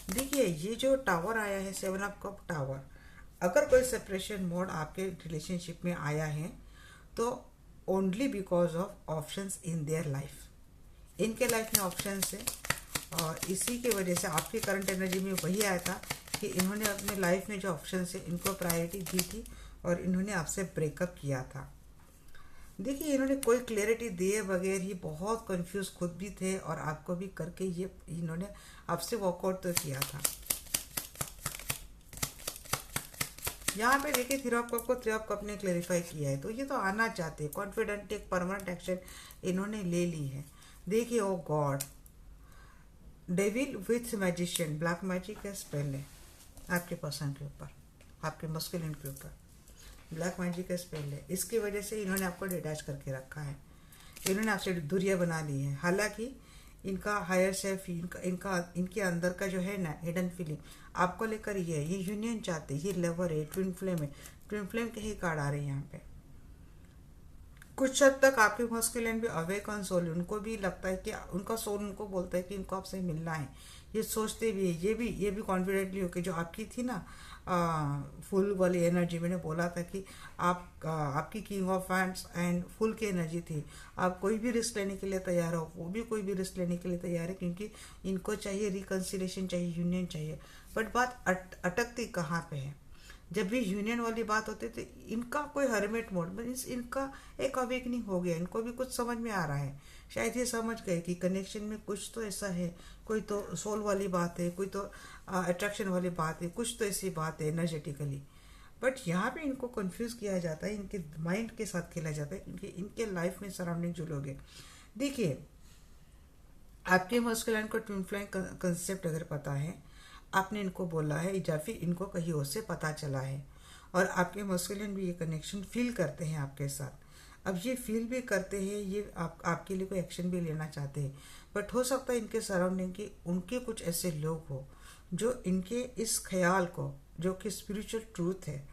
देखिए ये जो टावर आया है, 7 ऑफ कप टावर, अगर कोई सेपरेशन मोड आपके रिलेशनशिप में आया है तो only because of options in their life. इनके लाइफ में ऑप्शंस है, और इसी की वजह से आपकी करंट एनर्जी में वही आया था कि इन्होंने अपने लाइफ में जो ऑप्शंस है इनको प्रायोरिटी दी थी, और इन्होंने आपसे ब्रेकअप किया था। देखिए इन्होंने कोई क्लैरिटी दिए बगैर ही बहुत कंफ्यूज खुद भी थे, और आपको भी करके ये इन्होंने आपसे वॉकआउट तो किया था। यहाँ पे देखिए 3 ऑफ कप को 3 ऑफ कप ने क्लैरिफाई किया है, तो ये तो आना चाहते हैं, कॉन्फिडेंट एक परमानेंट एक्शन इन्होंने ले ली है। देखिए oh God, devil with magician, black magic का स्पेल है आपके पर्सन के ऊपर, आपके मस्कुलिन के ऊपर ब्लैक मैजिक का स्पेल है। इसकी वजह से इन्होंने आपको डिटैच करके रखा है, इन्होंने आपसे दूरियां बना ली है। हालांकि इनका हायर सेल्फ, इनके अंदर का जो है ना हिडन फीलिंग आपको लेकर ये यूनियन चाहते, ये लवर है, ट्विन फ्लेम है, ट्विन फ्लेम के ही कार्ड आ रहे हैं यहाँ पे। कुछ हद तक आपके मस्कुलिन भी अवेक ऑन सोल, उनको भी लगता है कि उनका सोल उनको बोलता है कि इनको आपसे मिलना है, ये सोचते भी है, ये भी कॉन्फिडेंटली हो कि जो आपकी थी ना फुल वाली एनर्जी, मैंने बोला था कि आपकी king of hands and full की एनर्जी थी। आप कोई भी रिस्क लेने के लिए तैयार हो, वो भी कोई भी रिस्क लेने के लिए तैयार है, क्योंकि इनको चाहिए रिकन्सिलेशन, चाहिए यूनियन चाहिए। बट बात अटकती कहाँ पे है? जब भी यूनियन वाली बात होती है तो इनका कोई हरमेट मोड मीन्स इनका एक अवेकनिंग हो गया, इनको भी कुछ समझ में आ रहा है। शायद ये समझ गए कि कनेक्शन में कुछ तो ऐसा है, कोई तो सोल वाली बात है, कोई तो अट्रैक्शन वाली बात है, कुछ तो ऐसी बात है एनर्जेटिकली। बट यहाँ पे इनको कंफ्यूज किया जाता है, इनके माइंड के साथ खेला जाता है, क्योंकि इनके लाइफ में सराउंडिंग जो लोग हैं, देखिए आपके मस्कुलिन को ट्विन फ्लेम कंसेप्ट अगर पता है, आपने इनको बोला है या फिर इनको कहीं और से पता चला है, और आपके मस्कुलिन भी ये कनेक्शन फील करते हैं आपके साथ। अब ये फील भी करते हैं, ये आपके लिए कोई एक्शन भी लेना चाहते हैं, बट हो सकता है इनके सराउंडिंग की उनके कुछ ऐसे लोग हो जो इनके इस ख्याल को, जो कि स्पिरिचुअल ट्रूथ है,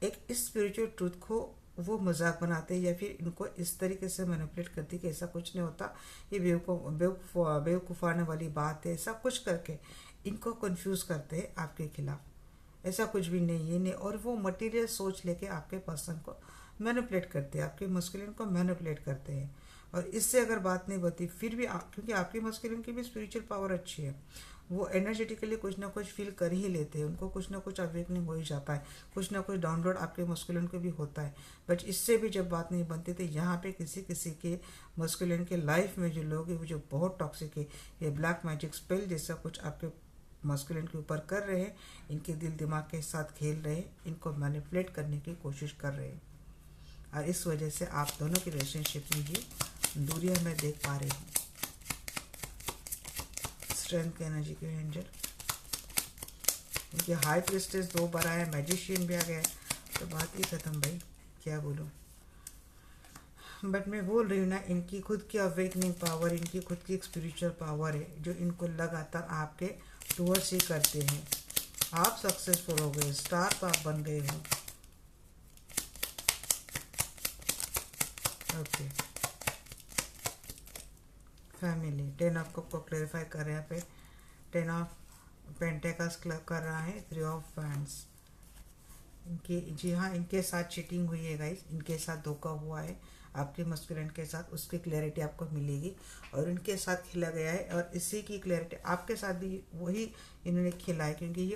एक इस स्पिरिचुअल ट्रूथ को वो मजाक बनाते हैं या फिर इनको इस तरीके से मैनिपुलेट करती है कि ऐसा कुछ नहीं होता, ये बेवकूफ़ाने वाली बात है, ऐसा कुछ करके इनको कंफ्यूज करते हैं आपके खिलाफ। ऐसा कुछ भी नहीं, ये नहीं, और वो मटेरियल सोच लेके आपके पर्सन को मैनिपुलेट करते हैं, आपके मस्कुलिन को मैनिपुलेट करते हैं। और इससे अगर बात नहीं बनती फिर भी क्योंकि आपके मस्कुलिन की भी स्पिरिचुअल पावर अच्छी है, वो एनर्जेटिकली कुछ ना कुछ फील कर ही लेते हैं, उनको कुछ ना कुछ अवेकनिंग हो ही जाता है, कुछ ना कुछ डाउनलोड आपके मस्कुलिन को भी होता है। बट इससे भी जब बात नहीं बनती तो यहाँ पे किसी किसी के मस्कुलिन के लाइफ में जो लोग हैं वो जो बहुत टॉक्सिक है, ये ब्लैक मैजिक स्पेल जैसा कुछ आपके मस्कुलिन के ऊपर कर रहे हैं, इनके दिल दिमाग के साथ खेल रहे हैं, इनको मैनिपुलेट करने की कोशिश कर रहे हैं, और इस वजह से आप दोनों की रिलेशनशिप में ये दूरियां मैं देख पा रही हूँ। स्ट्रेंथ के एनर्जी के एंजल, इनके हाई प्रिस्टेस 2 बार आया, मैजिशियन भी आ गया, तो बात ही खत्म भाई, क्या बोलूँ। बट मैं बोल रही हूँ ना, इनकी खुद की अवेकनिंग पावर, इनकी खुद की एक स्पिरिचुअल पावर है जो इनको लगातार आपके टूवर्ड्स ही करते हैं। आप सक्सेसफुल हो गए, स्टार तो आप बन गए हो। ओके, फैमिली 10 ऑफ कप को क्लेरिफाई कर रहे हैं यहाँ पे। 10 ऑफ पेंटेकल्स कर रहा है 3 ऑफ वैंड्स। इनके, जी हाँ, इनके साथ चीटिंग हुई है गाइस, इनके साथ धोखा हुआ है आपके मस्कुलिन के साथ, उसकी क्लैरिटी आपको मिलेगी, और इनके साथ खेला गया है, और इसी की क्लैरिटी आपके साथ भी वही इन्होंने खेला है, क्योंकि ये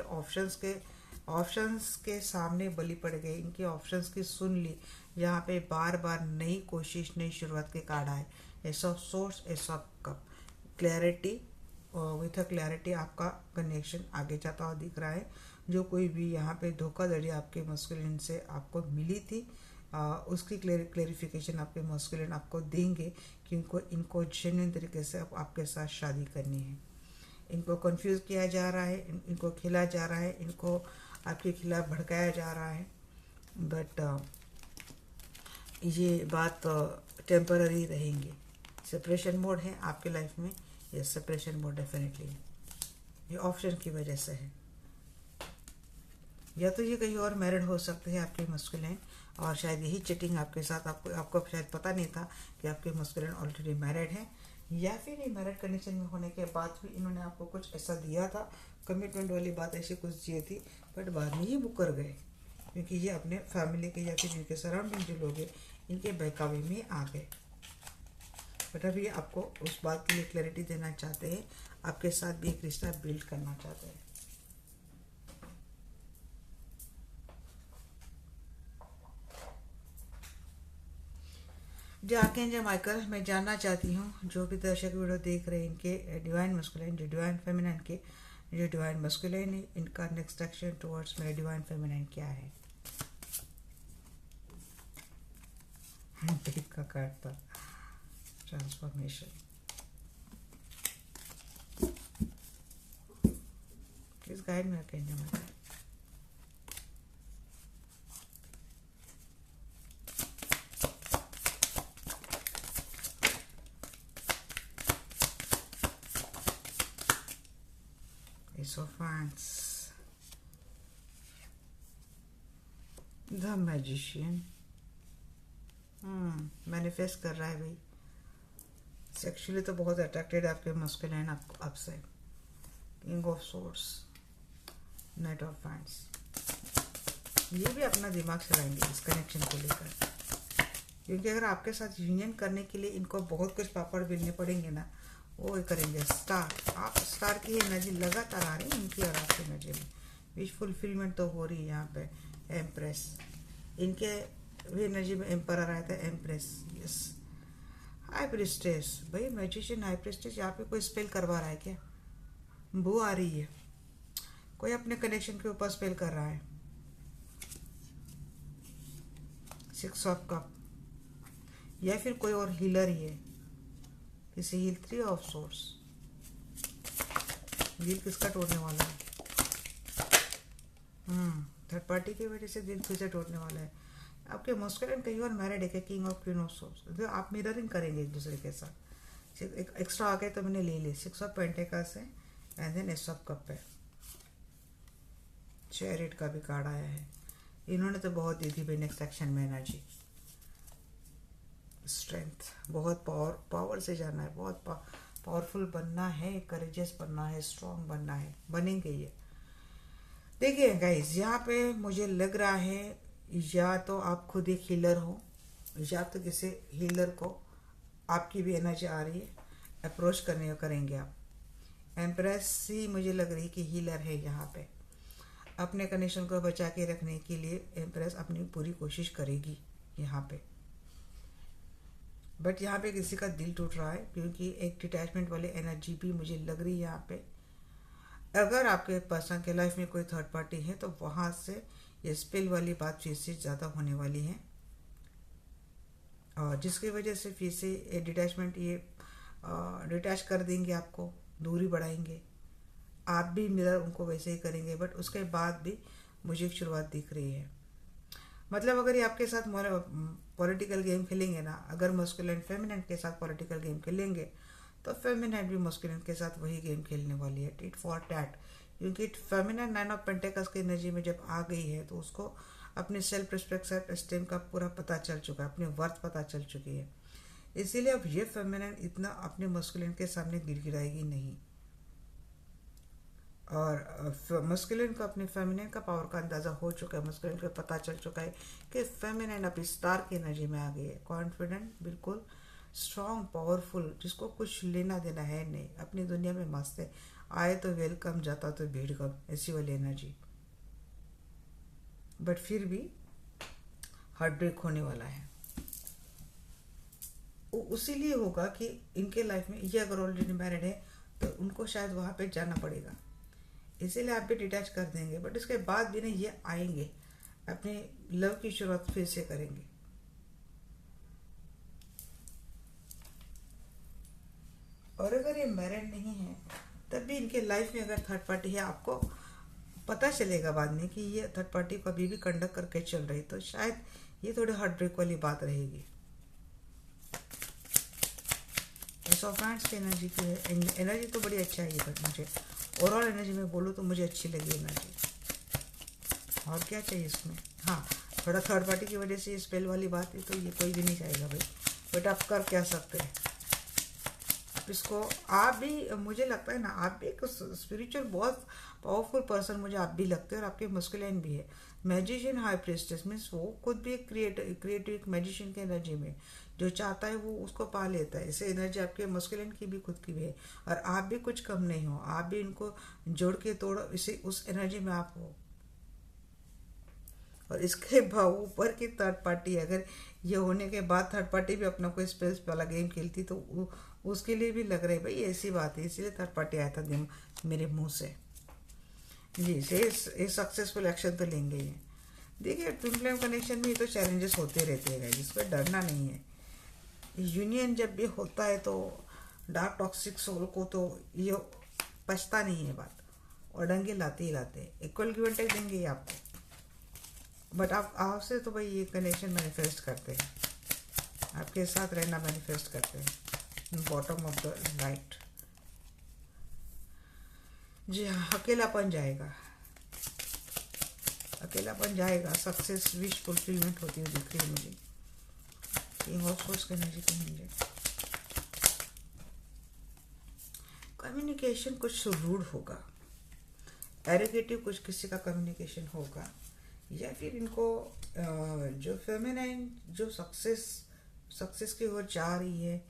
ऑप्शंस के सामने बलि पड़ गए, इनके ऑप्शंस की सुन ली, यहाँ पे बार बार नई कोशिश, नई शुरुआत के कार्ड आए, S of source, S of cup, clarity, with a clarity आपका कनेक्शन आगे जाता हुआ दिख रहा है। जो कोई भी यहाँ पे धोखाधड़ी आपके मस्कुलिन से आपको मिली थी, उसकी क्लेरिफिकेशन आपके मस्कुलिन आपको देंगे कि इनको जेन्युइन तरीके से आपके साथ शादी करनी है। इनको कंफ्यूज किया जा रहा है, इनको खेला जा रहा है, इनको आपके खिलाफ भड़काया जा रहा है, बट ये बात टेम्पररी रहेंगे। सेपरेशन मोड है आपके लाइफ में, ये सेपरेशन मोड डेफिनेटली ये ऑप्शन की वजह से है, या तो ये कहीं और मैरिड हो सकते हैं आपके मस्कुलिन, और शायद यही चीटिंग आपके साथ, आपको शायद पता नहीं था कि आपके मस्कुलिन ऑलरेडी मैरिड है, या फिर ये मैरिड कंडीशन में होने के बाद भी इन्होंने आपको कुछ ऐसा दिया था, कमिटमेंट वाली बात ऐसी कुछ दी थी, बट बाद में ये मुकर गए, क्योंकि ये अपने फैमिली के या फिर इनके सराउंडिंग जो लोग हैं इनके बहकावे में आ गए। बट अभी आपको उस बात के लिए क्लैरिटी देना चाहते हैं, आपके साथ भी एक रिश्ता बिल्ड करना चाहते हैं। जो आर्कएंजल माइकल, मैं जानना चाहती हूँ जो भी दर्शक वीडियो देख रहे हैं, इनके डिवाइन मस्कुलिन, जो डिवाइन फेमिनिन के जो डिवाइन मस्कुलिन है, इनका नेक्स्ट एक्शन टुवर्ड्स मेरे डिवाइन फेमिनिन क्या है। का कार्ड था transformation, please guide me archangel Michael. Ace of Wands, The Magician, manifest कर रहा है भाई, सेक्सुअली तो बहुत अट्रैक्टेड है आपके मस्कुलिन आपसे। King of swords, night of wands, ये भी अपना दिमाग चलाएंगे इस कनेक्शन को लेकर, क्योंकि अगर आपके साथ यूनियन करने के लिए इनको बहुत कुछ पापड़ बेलने पड़ेंगे ना, वो करेंगे। स्टार, आप स्टार की एनर्जी लगातार आ रही है इनकी और आपकी एनर्जी में, विश फुलफिलमेंट तो हो रही है यहाँ पे। एम्प्रेस, इनके भी एनर्जी में एम्परर आया था, एम्प्रेस, यस। हाई प्रिस्टेस, भाई मैजिशियन हाई प्रिस्टेस, यहाँ पे कोई स्पेल करवा रहा है क्या? बू आ रही है, कोई अपने कनेक्शन के ऊपर स्पेल कर रहा है। 6 ऑफ कप, या फिर कोई और हीलर ही है, किसी हील। 3 ऑफ सोर्स, दिल किसका तोड़ने वाला है? थर्ड पार्टी की वजह से दिल फिर से टूटने वाला है। आपके मस्कुलिन कहीं और मैरिड है, king of queen of source, तो आप मिररिंग करेंगे एक दूसरे के साथ। एक एक्स्ट्रा आ गए तो मैंने ले ली। 6 ऑफ पेंटिकल्स है and then ace of cup है। चैरिट का भी कार्ड आया है। इन्होंने तो बहुत दी थी भाई नेक्स्ट सेक्शन में एनर्जी। स्ट्रेंथ, बहुत पावर से जाना है, बहुत पावरफुल बनना है, करेजियस बनना है, स्ट्रांग बनना है, बनेंगे ये। देखिए गाइस, यहाँ पे मुझे लग रहा है या तो आप खुद एक हीलर हो, या तो किसी हीलर को आपकी भी एनर्जी आ रही है, अप्रोच करेंगे आप। एम्प्रेस ही मुझे लग रही कि हीलर है यहाँ पे। अपने कनेक्शन को बचा के रखने के लिए एम्प्रेस अपनी पूरी कोशिश करेगी यहाँ पे। बट यहाँ पे किसी का दिल टूट रहा है, क्योंकि एक डिटैचमेंट वाली एनर्जी भी मुझे लग रही है यहाँ पे। अगर आपके पर्सन के लाइफ में कोई थर्ड पार्टी है तो वहाँ से ये स्पेल वाली बात फिर से ज़्यादा होने वाली है, और जिसकी वजह से फिर से ये डिटैचमेंट, ये डिटैच कर देंगे, आपको दूरी बढ़ाएंगे। आप भी मिरर उनको वैसे ही करेंगे, बट उसके बाद भी मुझे एक शुरुआत दिख रही है। मतलब अगर ये आपके साथ पॉलिटिकल गेम खेलेंगे ना, अगर मस्कुलिन फेमिनिन के साथ पॉलिटिकल गेम खेलेंगे तो फेमिनिन भी मस्कुलिन के साथ वही गेम खेलने वाली है, टिट फॉर टैट। क्योंकि फेमिनिन 9 ऑफ पेंटिकल्स की एनर्जी में जब आ गई है तो उसको अपने सेल्फ रिस्पेक्ट, सेल्फ एस्टीम का पूरा पता चल चुका है, अपनी वर्थ पता चल चुकी है। इसीलिए अब ये फेमिनिन इतना अपने मस्कुलिन के सामने गिड़गिड़ाएगी नहीं, और मस्कुलिन को अपने फेमिनिन का पावर का अंदाज़ा हो चुका है। मस्कुलिन को पता चल चुका है कि फेमिनिन अपनी स्टार की एनर्जी में आ गई है, कॉन्फिडेंट, बिल्कुल स्ट्रॉन्ग, पावरफुल, जिसको कुछ लेना देना है नहीं, अपनी दुनिया में मस्त है। आए तो वेलकम, जाता तो भीड़ कम, ऐसी वाली एनर्जी। बट फिर भी हार्ट ब्रेक होने वाला है। उसीलिए होगा कि इनके लाइफ में ये अगर ऑलरेडी मैरिड है तो उनको शायद वहाँ पे जाना पड़ेगा, इसीलिए आप भी डिटैच कर देंगे। बट इसके बाद भी ना ये आएंगे, अपने लव की शुरुआत फिर से करेंगे। और अगर ये मैरिड नहीं है तब भी इनके लाइफ में अगर थर्ड पार्टी है, आपको पता चलेगा बाद में कि ये थर्ड पार्टी को अभी भी कंडक्ट करके चल रही, तो शायद ये थोड़ी हार्ट ब्रेक वाली बात रहेगी। फ्रेंड्स की एनर्जी की एनर्जी तो बड़ी अच्छा है ये, बट मुझे ओवरऑल एनर्जी में बोलूँ तो मुझे अच्छी लगी एनर्जी। और क्या चाहिए इसमें? हाँ, थोड़ा थर्ड पार्टी की वजह से ये स्पेल वाली बात है, तो ये कोई भी नहीं चाहेगा भाई, बट आप कर क्या सकते हैं। आप इसको, आप भी, मुझे लगता है ना, आप भी एक स्पिरिचुअल बहुत पावरफुल पर्सन मुझे आप भी लगते हैं, और आपके मस्कुलिन भी है। मैजिशियन हाई प्रिस्टेस मीन्स वो खुद भी एक क्रिएटिव मैजिशियन की एनर्जी में, जो चाहता है वो उसको पा लेता है। ऐसे एनर्जी आपके मस्कुलिन की भी, खुद की भी है, और आप भी कुछ कम नहीं हो, आप भी इनको जोड़ के तोड़ इसे उस एनर्जी में आप हो। और इसके ऊपर की थर्ड पार्टी, अगर ये होने के बाद थर्ड पार्टी भी अपना कोई स्पेस वाला गेम खेलती तो उसके लिए भी लग रहा है भाई ऐसी बात है, इसीलिए थर्ड पार्टी आया था गेम मेरे मुंह से जी। से सक्सेसफुल एक्शन तो लेंगे ही। देखिए, ट्विन फ्लेम कनेक्शन में तो चैलेंजेस होते रहते हैं, जिस पर डरना नहीं है। यूनियन जब भी होता है तो डार्क टॉक्सिक सोल को तो ये पछता नहीं है बात, और डंगे लाते ही लाते हैं। इक्वल गिव एंड टेक देंगे आपको, बट आप आपसे तो भाई ये कनेक्शन मैनिफेस्ट करते हैं, आपके साथ रहना मैनिफेस्ट करते हैं। बॉटम ऑफ द राइट, जी हाँ, अकेलापन जाएगा, अकेलापन जाएगा। सक्सेस, विश फुलफिलमेंट होती हुई दिख रही है मुझे। किंग ऑफ सोर्स की एनर्जी को मुझे कम्युनिकेशन कुछ रूड होगा, एरोगेटिव कुछ किसी का कम्युनिकेशन होगा, या फिर इनको जो फेमिनाइन जो सक्सेस की ओर जा रही है,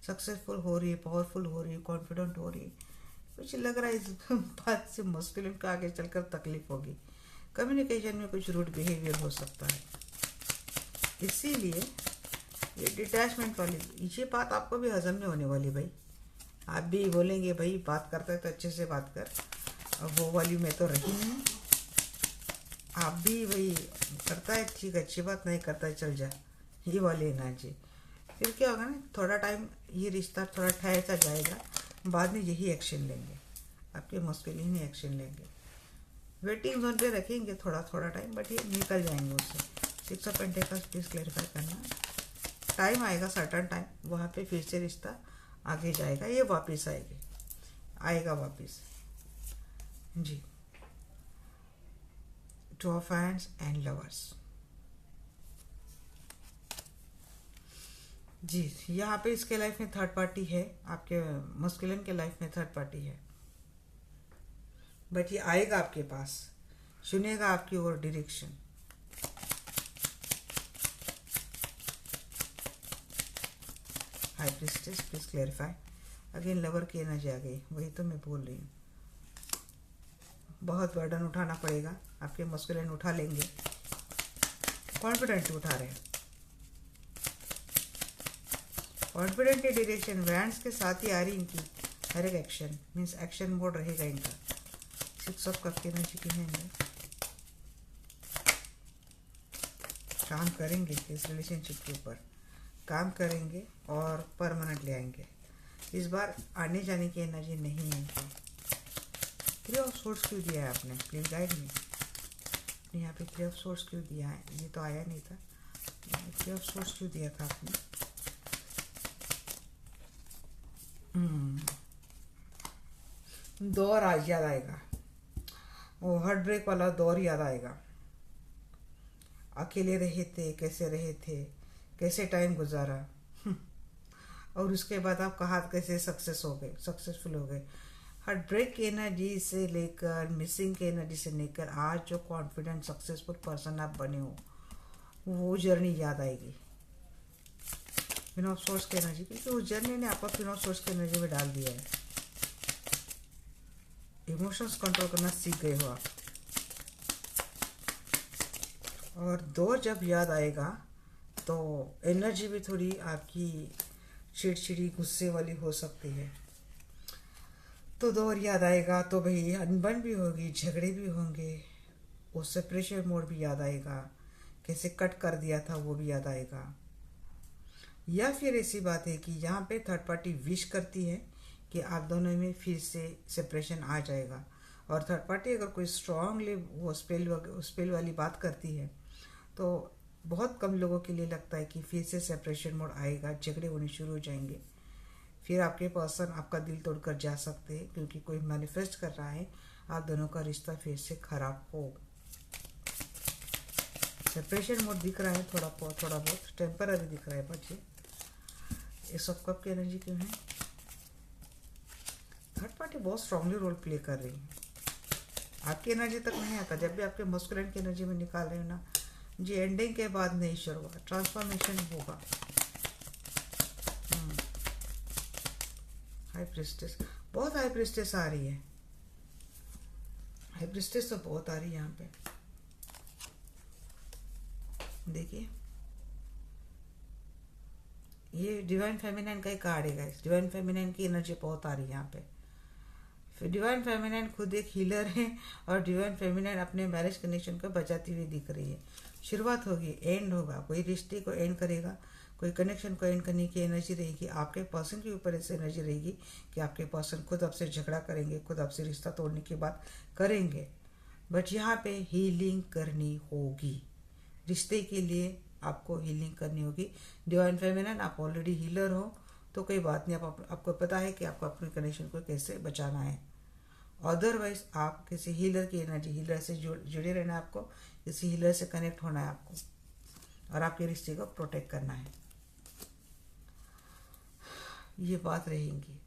सक्सेसफुल हो रही है, पावरफुल हो रही है, कॉन्फिडेंट हो रही है, कुछ लग रहा है इस बात से मस्कुलिन को आगे चलकर तकलीफ होगी, कम्युनिकेशन में कुछ रूड बिहेवियर हो सकता है। इसीलिए ये डिटैचमेंट वाली ये बात आपको भी हजम नहीं होने वाली भाई। आप भी बोलेंगे भाई बात करता है तो अच्छे से बात कर, अब वो वाली मैं तो रही नहीं। आप भी भाई करता है ठीक अच्छी बात, नहीं करता है चल जा, ये वाली एनर्जी। फिर क्या होगा ना, थोड़ा टाइम ये रिश्ता थोड़ा ठहर सा जाएगा, बाद में यही एक्शन लेंगे, आपके मस्कुलिन ही एक्शन लेंगे। वेटिंग जोन पे रखेंगे थोड़ा थोड़ा टाइम, बट ये निकल जाएंगे उससे। 6 ऑफ पेंटिकल्स प्लीज क्लैरिफाई करना। टाइम आएगा, सर्टन टाइम, वहाँ पे फिर से रिश्ता आगे जाएगा, ये वापस आएगा वापस जी। 2 ऑफ हैंड्स एंड लवर्स जी। यहाँ पे इसके लाइफ में थर्ड पार्टी है, आपके मस्कुलिन के लाइफ में थर्ड पार्टी है, बट ये आएगा आपके पास, सुनेगा आपकी ओर direction. High priestess please clarify. Again lover की एनर्जी आ गई, वही तो मैं बोल रही हूँ। बहुत बर्डन उठाना पड़ेगा, आपके मस्कुलिन उठा लेंगे, कॉन्फिडेंट उठा रहे हैं, कॉन्फिडेंट डायरेक्शन वैंड्स के साथ ही आ रही इनकी हर एक एक्शन, मीन्स एक्शन मोड रहेगा इनका। 6 ऑफ कप की एनर्जी की है, काम करेंगे इस रिलेशनशिप के ऊपर, काम करेंगे और परमानेंट ले आएंगे। इस बार आने जाने की एनर्जी नहीं है इनकी। 3 ऑफ सोर्स क्यों दिया है आपने, प्लीज गाइड मी। यहाँ पे 3 ऑफ सोर्स क्यों दिया है, ये तो आया नहीं था। 3 ऑफ सोर्स क्यों दिया था आपने। दौर आज याद आएगा, वो हार्ट ब्रेक वाला दौर याद आएगा। अकेले रहे थे, कैसे टाइम गुजारा और उसके बाद आप कहा कैसे सक्सेसफुल हो गए। हार्ट ब्रेक की एनर्जी से लेकर, मिसिंग की एनर्जी से लेकर आज जो कॉन्फिडेंट सक्सेसफुल पर्सन आप बने हो, वो जर्नी याद आएगी। क्वीन ऑफ सोर्स की एनर्जी, क्योंकि उस जर्नी ने आपको क्वीन ऑफ सोर्स की एनर्जी में डाल दिया है। इमोशंस कंट्रोल करना सीख गए हो आप, और दौर जब याद आएगा तो एनर्जी भी थोड़ी आपकी चिड़चिड़ी गुस्से वाली हो सकती है। तो दौर याद आएगा तो भाई अनबन भी होगी, झगड़े भी होंगे, वो सेपरेशन मोड भी याद आएगा, कैसे कट कर दिया था वो भी याद आएगा। या फिर ऐसी बात है कि यहाँ पे थर्ड पार्टी विश करती है कि आप दोनों में फिर से सेपरेशन आ जाएगा, और थर्ड पार्टी अगर कोई स्ट्रांगली वो स्पेल वाली बात करती है तो बहुत कम लोगों के लिए लगता है कि फिर से सेपरेशन मोड आएगा, झगड़े होने शुरू हो जाएंगे, फिर आपके पर्सन आपका दिल तोड़कर जा सकते हैं, क्योंकि कोई मैनिफेस्ट कर रहा है आप दोनों का रिश्ता फिर से खराब हो। सेपरेशन मोड दिख रहा है, थोड़ा बहुत टेम्पररी दिख रहा है, बट ये सब कब की एनर्जी क्यों है। थर्ड पार्टी बहुत स्ट्रांगली रोल प्ले कर रही है, आपकी एनर्जी तक नहीं आता। जब भी आपके मस्कुलिन की एनर्जी में निकाल रहे हो ना जी, एंडिंग के बाद नहीं शुरुआत, ट्रांसफॉर्मेशन होगा। हाई प्रीस्टेस, बहुत हाई प्रीस्टेस आ रही है, हाई प्रीस्टेस तो बहुत आ रही है यहाँ पे। देखिए ये डिवाइन फेमिनाइन का ही कार्ड है गाइस, डिवाइन फेमिनाइन की एनर्जी बहुत आ रही है यहाँ पे। फिर डिवाइन फेमिनाइन खुद एक हीलर है, और डिवाइन फेमिनाइन अपने मैरिज कनेक्शन को बचाती हुई दिख रही है। शुरुआत होगी, एंड होगा, कोई रिश्ते को एंड करेगा, कोई कनेक्शन को एंड करने की एनर्जी रहेगी। आपके पर्सन के ऊपर ऐसी एनर्जी रहेगी कि आपके पर्सन खुद आपसे झगड़ा करेंगे, खुद आपसे रिश्ता तोड़ने की बात करेंगे, बट यहाँ पे हीलिंग करनी होगी। रिश्ते के लिए आपको हीलिंग करनी होगी। डिवाइन फेमिनाइन आप ऑलरेडी हीलर हो तो कोई बात नहीं, आपको पता है कि आपको अपने कनेक्शन को कैसे बचाना है। अदरवाइज आप किसी हीलर की एनर्जी, हीलर से जुड़े रहना है आपको, किसी हीलर से कनेक्ट होना है आपको, और आपके रिश्ते को प्रोटेक्ट करना है। ये बात रहेगी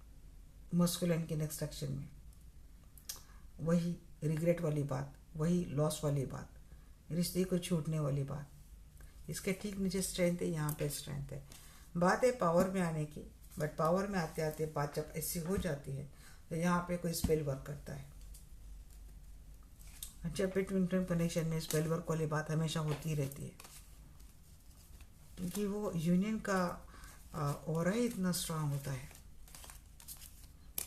मस्कुलिन के नेक्स्ट एक्शन में, वही रिग्रेट वाली बात, वही लॉस वाली बात, रिश्ते को छूटने वाली बात। इसके ठीक नीचे स्ट्रेंथ है, यहाँ पे स्ट्रेंथ है। बात है पावर में आने की, बट पावर में आते आते बात जब ऐसी हो जाती है तो यहाँ पे कोई स्पेल वर्क करता है। जब भी ट्विन फ्लेम कनेक्शन में स्पेल वर्क वाली बात हमेशा होती रहती है, क्योंकि वो यूनियन का ऑरा ही इतना स्ट्रांग होता है।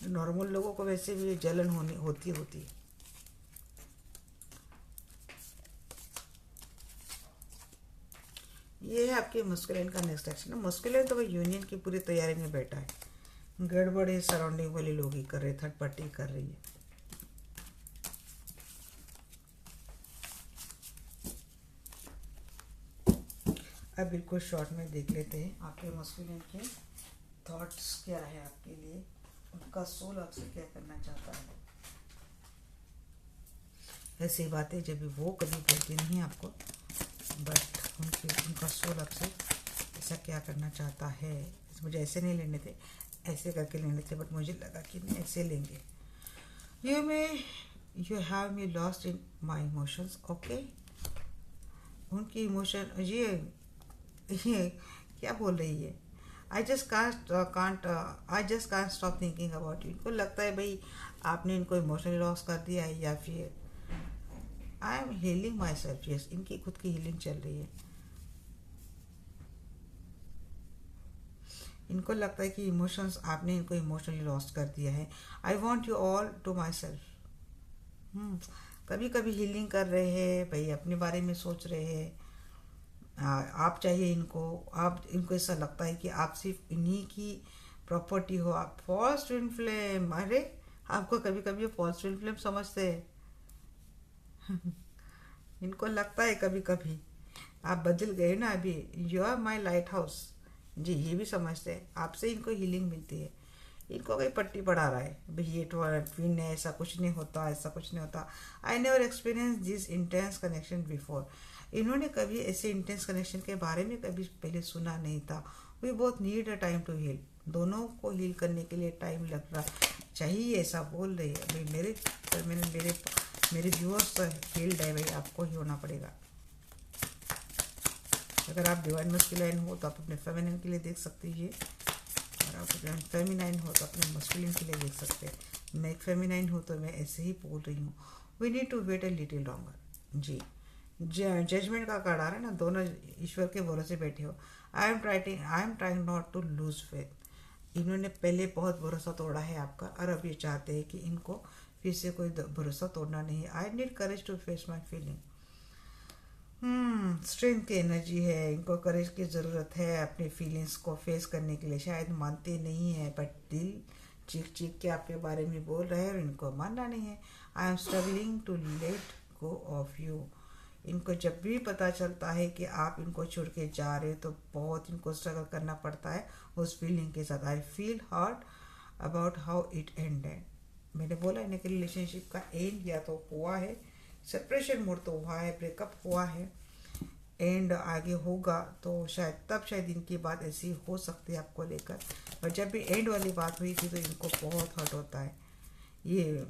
नॉर्मल लोगों को वैसे भी जलन होती है। ये है आपके मस्कुलिन का नेक्स्ट एक्शन। मस्कुलिन तो भाई यूनियन की पूरी तैयारी में बैठा है, गड़बड़ है सराउंडिंग वाले लोग ही कर रहे, थर्ड पार्टी कर रही है। अब बिल्कुल शॉर्ट में देख लेते हैं आपके मस्कुलिन के थॉट्स क्या है आपके लिए, उनका सोल आपसे क्या करना चाहता है। ऐसी बातें जब भी वो कभी बोलती नहीं आपको, बट उनका सोल आपसे ऐसा क्या करना चाहता है। मुझे ऐसे नहीं लेने थे, ऐसे करके लेने थे, बट मुझे लगा कि नहीं ऐसे लेंगे। You have me lost in my emotions. Okay, उनकी इमोशन ये क्या बोल रही है। I just can't stop thinking about you. इनको लगता है भाई आपने इनको इमोशनली लॉस कर दिया है, या फिर I am healing my self. Yes, इनकी खुद की हीलिंग चल रही है। इनको लगता है कि इमोशंस आपने इनको इमोशनली लॉस्ट कर दिया है। I want you all to myself. कभी कभी हीलिंग कर रहे हैं भाई, अपने बारे में सोच रहे हैं। आप चाहिए इनको, आप इनको ऐसा लगता है कि आप सिर्फ इन्हीं की प्रॉपर्टी हो। आप फॉल्स ट्विन फ्लेम, अरे आपको कभी कभी फॉल्स ट्विन फ्लेम समझते हैं। इनको लगता है कभी कभी आप बदल गए ना, अभी you are my lighthouse. जी, ये भी समझते हैं आपसे इनको हीलिंग मिलती है। इनको कोई पट्टी पढ़ा रहा है भाई ये ट्विन है, ऐसा कुछ नहीं होता, ऐसा कुछ नहीं होता। I never experience this intense connection before. इन्होंने कभी ऐसे इंटेंस कनेक्शन के बारे में कभी पहले सुना नहीं था। We both need a time to heal. दोनों को हील करने के लिए टाइम लग रहा चाहिए, ऐसा बोल रही है भाई। मेरे व्यूअर्स तो हील्ड है भाई, आपको ही होना पड़ेगा। अगर आप डिवाइन मस्कुलाइन हो तो आप अपने फेमिनिन के लिए देख सकते हैं, और आप अगर फेमिनाइन हो तो अपने मस्कुलिन के लिए देख सकते हैं। मैं एक फेमिनाइन हूँ तो मैं ऐसे ही बोल रही हूँ। We need to wait a little longer. जी, जजमेंट का कार्ड आ रहा है ना, दोनों ईश्वर के भरोसे बैठे हो। I am trying not to lose faith. इन्होंने पहले बहुत भरोसा तोड़ा है आपका, और अब ये चाहते हैं कि इनको फिर से कोई भरोसा तोड़ना नहीं है। I need courage to face my feeling. Strength की एनर्जी है, इनको करेज की ज़रूरत है अपनी फीलिंग्स को फेस करने के लिए। शायद मानते नहीं है, बट दिल चीख चीख के आपके बारे में बोल रहे हैं और इनको मानना नहीं है। I am struggling to let go of you. इनको जब भी पता चलता है कि आप इनको छोड़ के जा रहे हो तो बहुत इनको स्ट्रगल करना पड़ता है उस फीलिंग के साथ। I feel hurt about how it ended. मैंने बोला इनके रिलेशनशिप का एंड या तो हुआ है, सेपरेशन मोड तो हुआ है, ब्रेकअप हुआ है, एंड आगे होगा तो शायद इनकी बात ऐसी हो सकती है आपको लेकर। पर जब भी एंड वाली बात हुई थी तो इनको बहुत हर्ट होता है। ये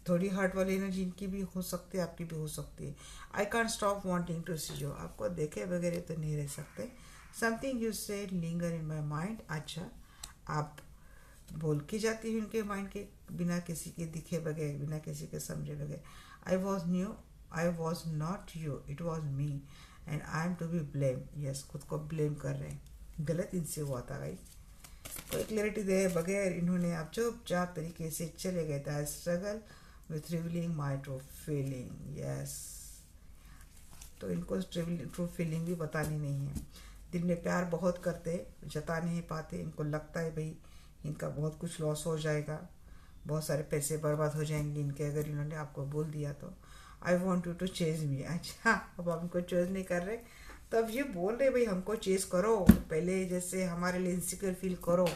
थोड़ी हर्ट वाली एनर्जी इनकी भी हो सकती है, आपकी भी हो सकती है। I can't stop wanting to see you. आपको देखे बगैर तो नहीं रह सकते। Something you say linger in my mind. अच्छा, आप बोल के जाती है उनके माइंड के, बिना किसी के दिखे बगैर, बिना किसी के समझे बगैर। I was not you, it was me and I am to be blame. Yes, खुद को ब्लेम कर रहे हैं, गलत इनसे हुआ था भाई। कोई क्लैरिटी दे बगैर इन्होंने आप चुपचाप तरीके से चले गए थे। I struggle with revealing my true feeling. Yes, तो इनको ट्रू फीलिंग भी बतानी नहीं है। दिल में प्यार बहुत करते, जता नहीं पाते। इनको लगता है भाई इनका बहुत कुछ लॉस हो जाएगा, बहुत सारे पैसे बर्बाद हो जाएंगे इनके, अगर इन्होंने आपको बोल दिया तो। I want you to chase me. अच्छा, अब आप इनको चेज नहीं कर रहे तो अब ये बोल रहे भाई हमको चेज करो, पहले जैसे हमारे लिए इनसिक्योर फील करो।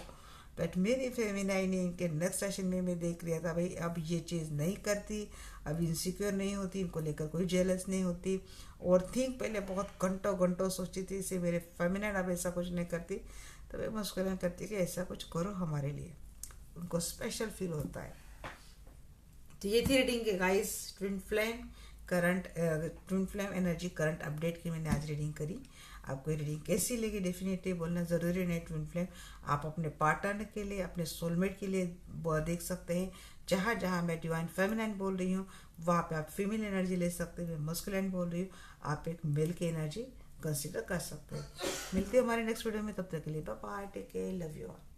बट मेरी फेमिनाइन इनके नेक्स्ट सेशन में मैं देख लिया था भाई, अब ये चीज़ नहीं करती, अब इनसिक्योर नहीं होती, इनको लेकर कोई जेलस नहीं होती। और थिंक पहले बहुत घंटों घंटों सोचती थी इसे मेरे फेमिनाइन, अब ऐसा कुछ नहीं करती। तो मैं मुस्कुरान करती कि ऐसा कुछ करो हमारे लिए, उनको स्पेशल फील होता है। तो ये थी रीडिंग के guys, twin flame current twin flame energy current update की मैंने आज रीडिंग करी। आपको ये रीडिंग कैसी लगी डेफिनेटली बोलना ज़रूरी नहीं। ट्विन फ्लेम आप अपने पार्टनर के लिए, अपने सोलमेट के लिए देख सकते हैं। जहाँ जहाँ मैं डिवाइन फेमिनाइन बोल रही हूँ वहाँ पे आप फीमेल एनर्जी ले सकते हैं। मैं मस्कुलाइन बोल रही हूँ, आप एक मेल की एनर्जी कंसिडर कर सकते हैं। मिलते हैं हमारे नेक्स्ट वीडियो में, तब तक के लिए bye bye, take care, love you all.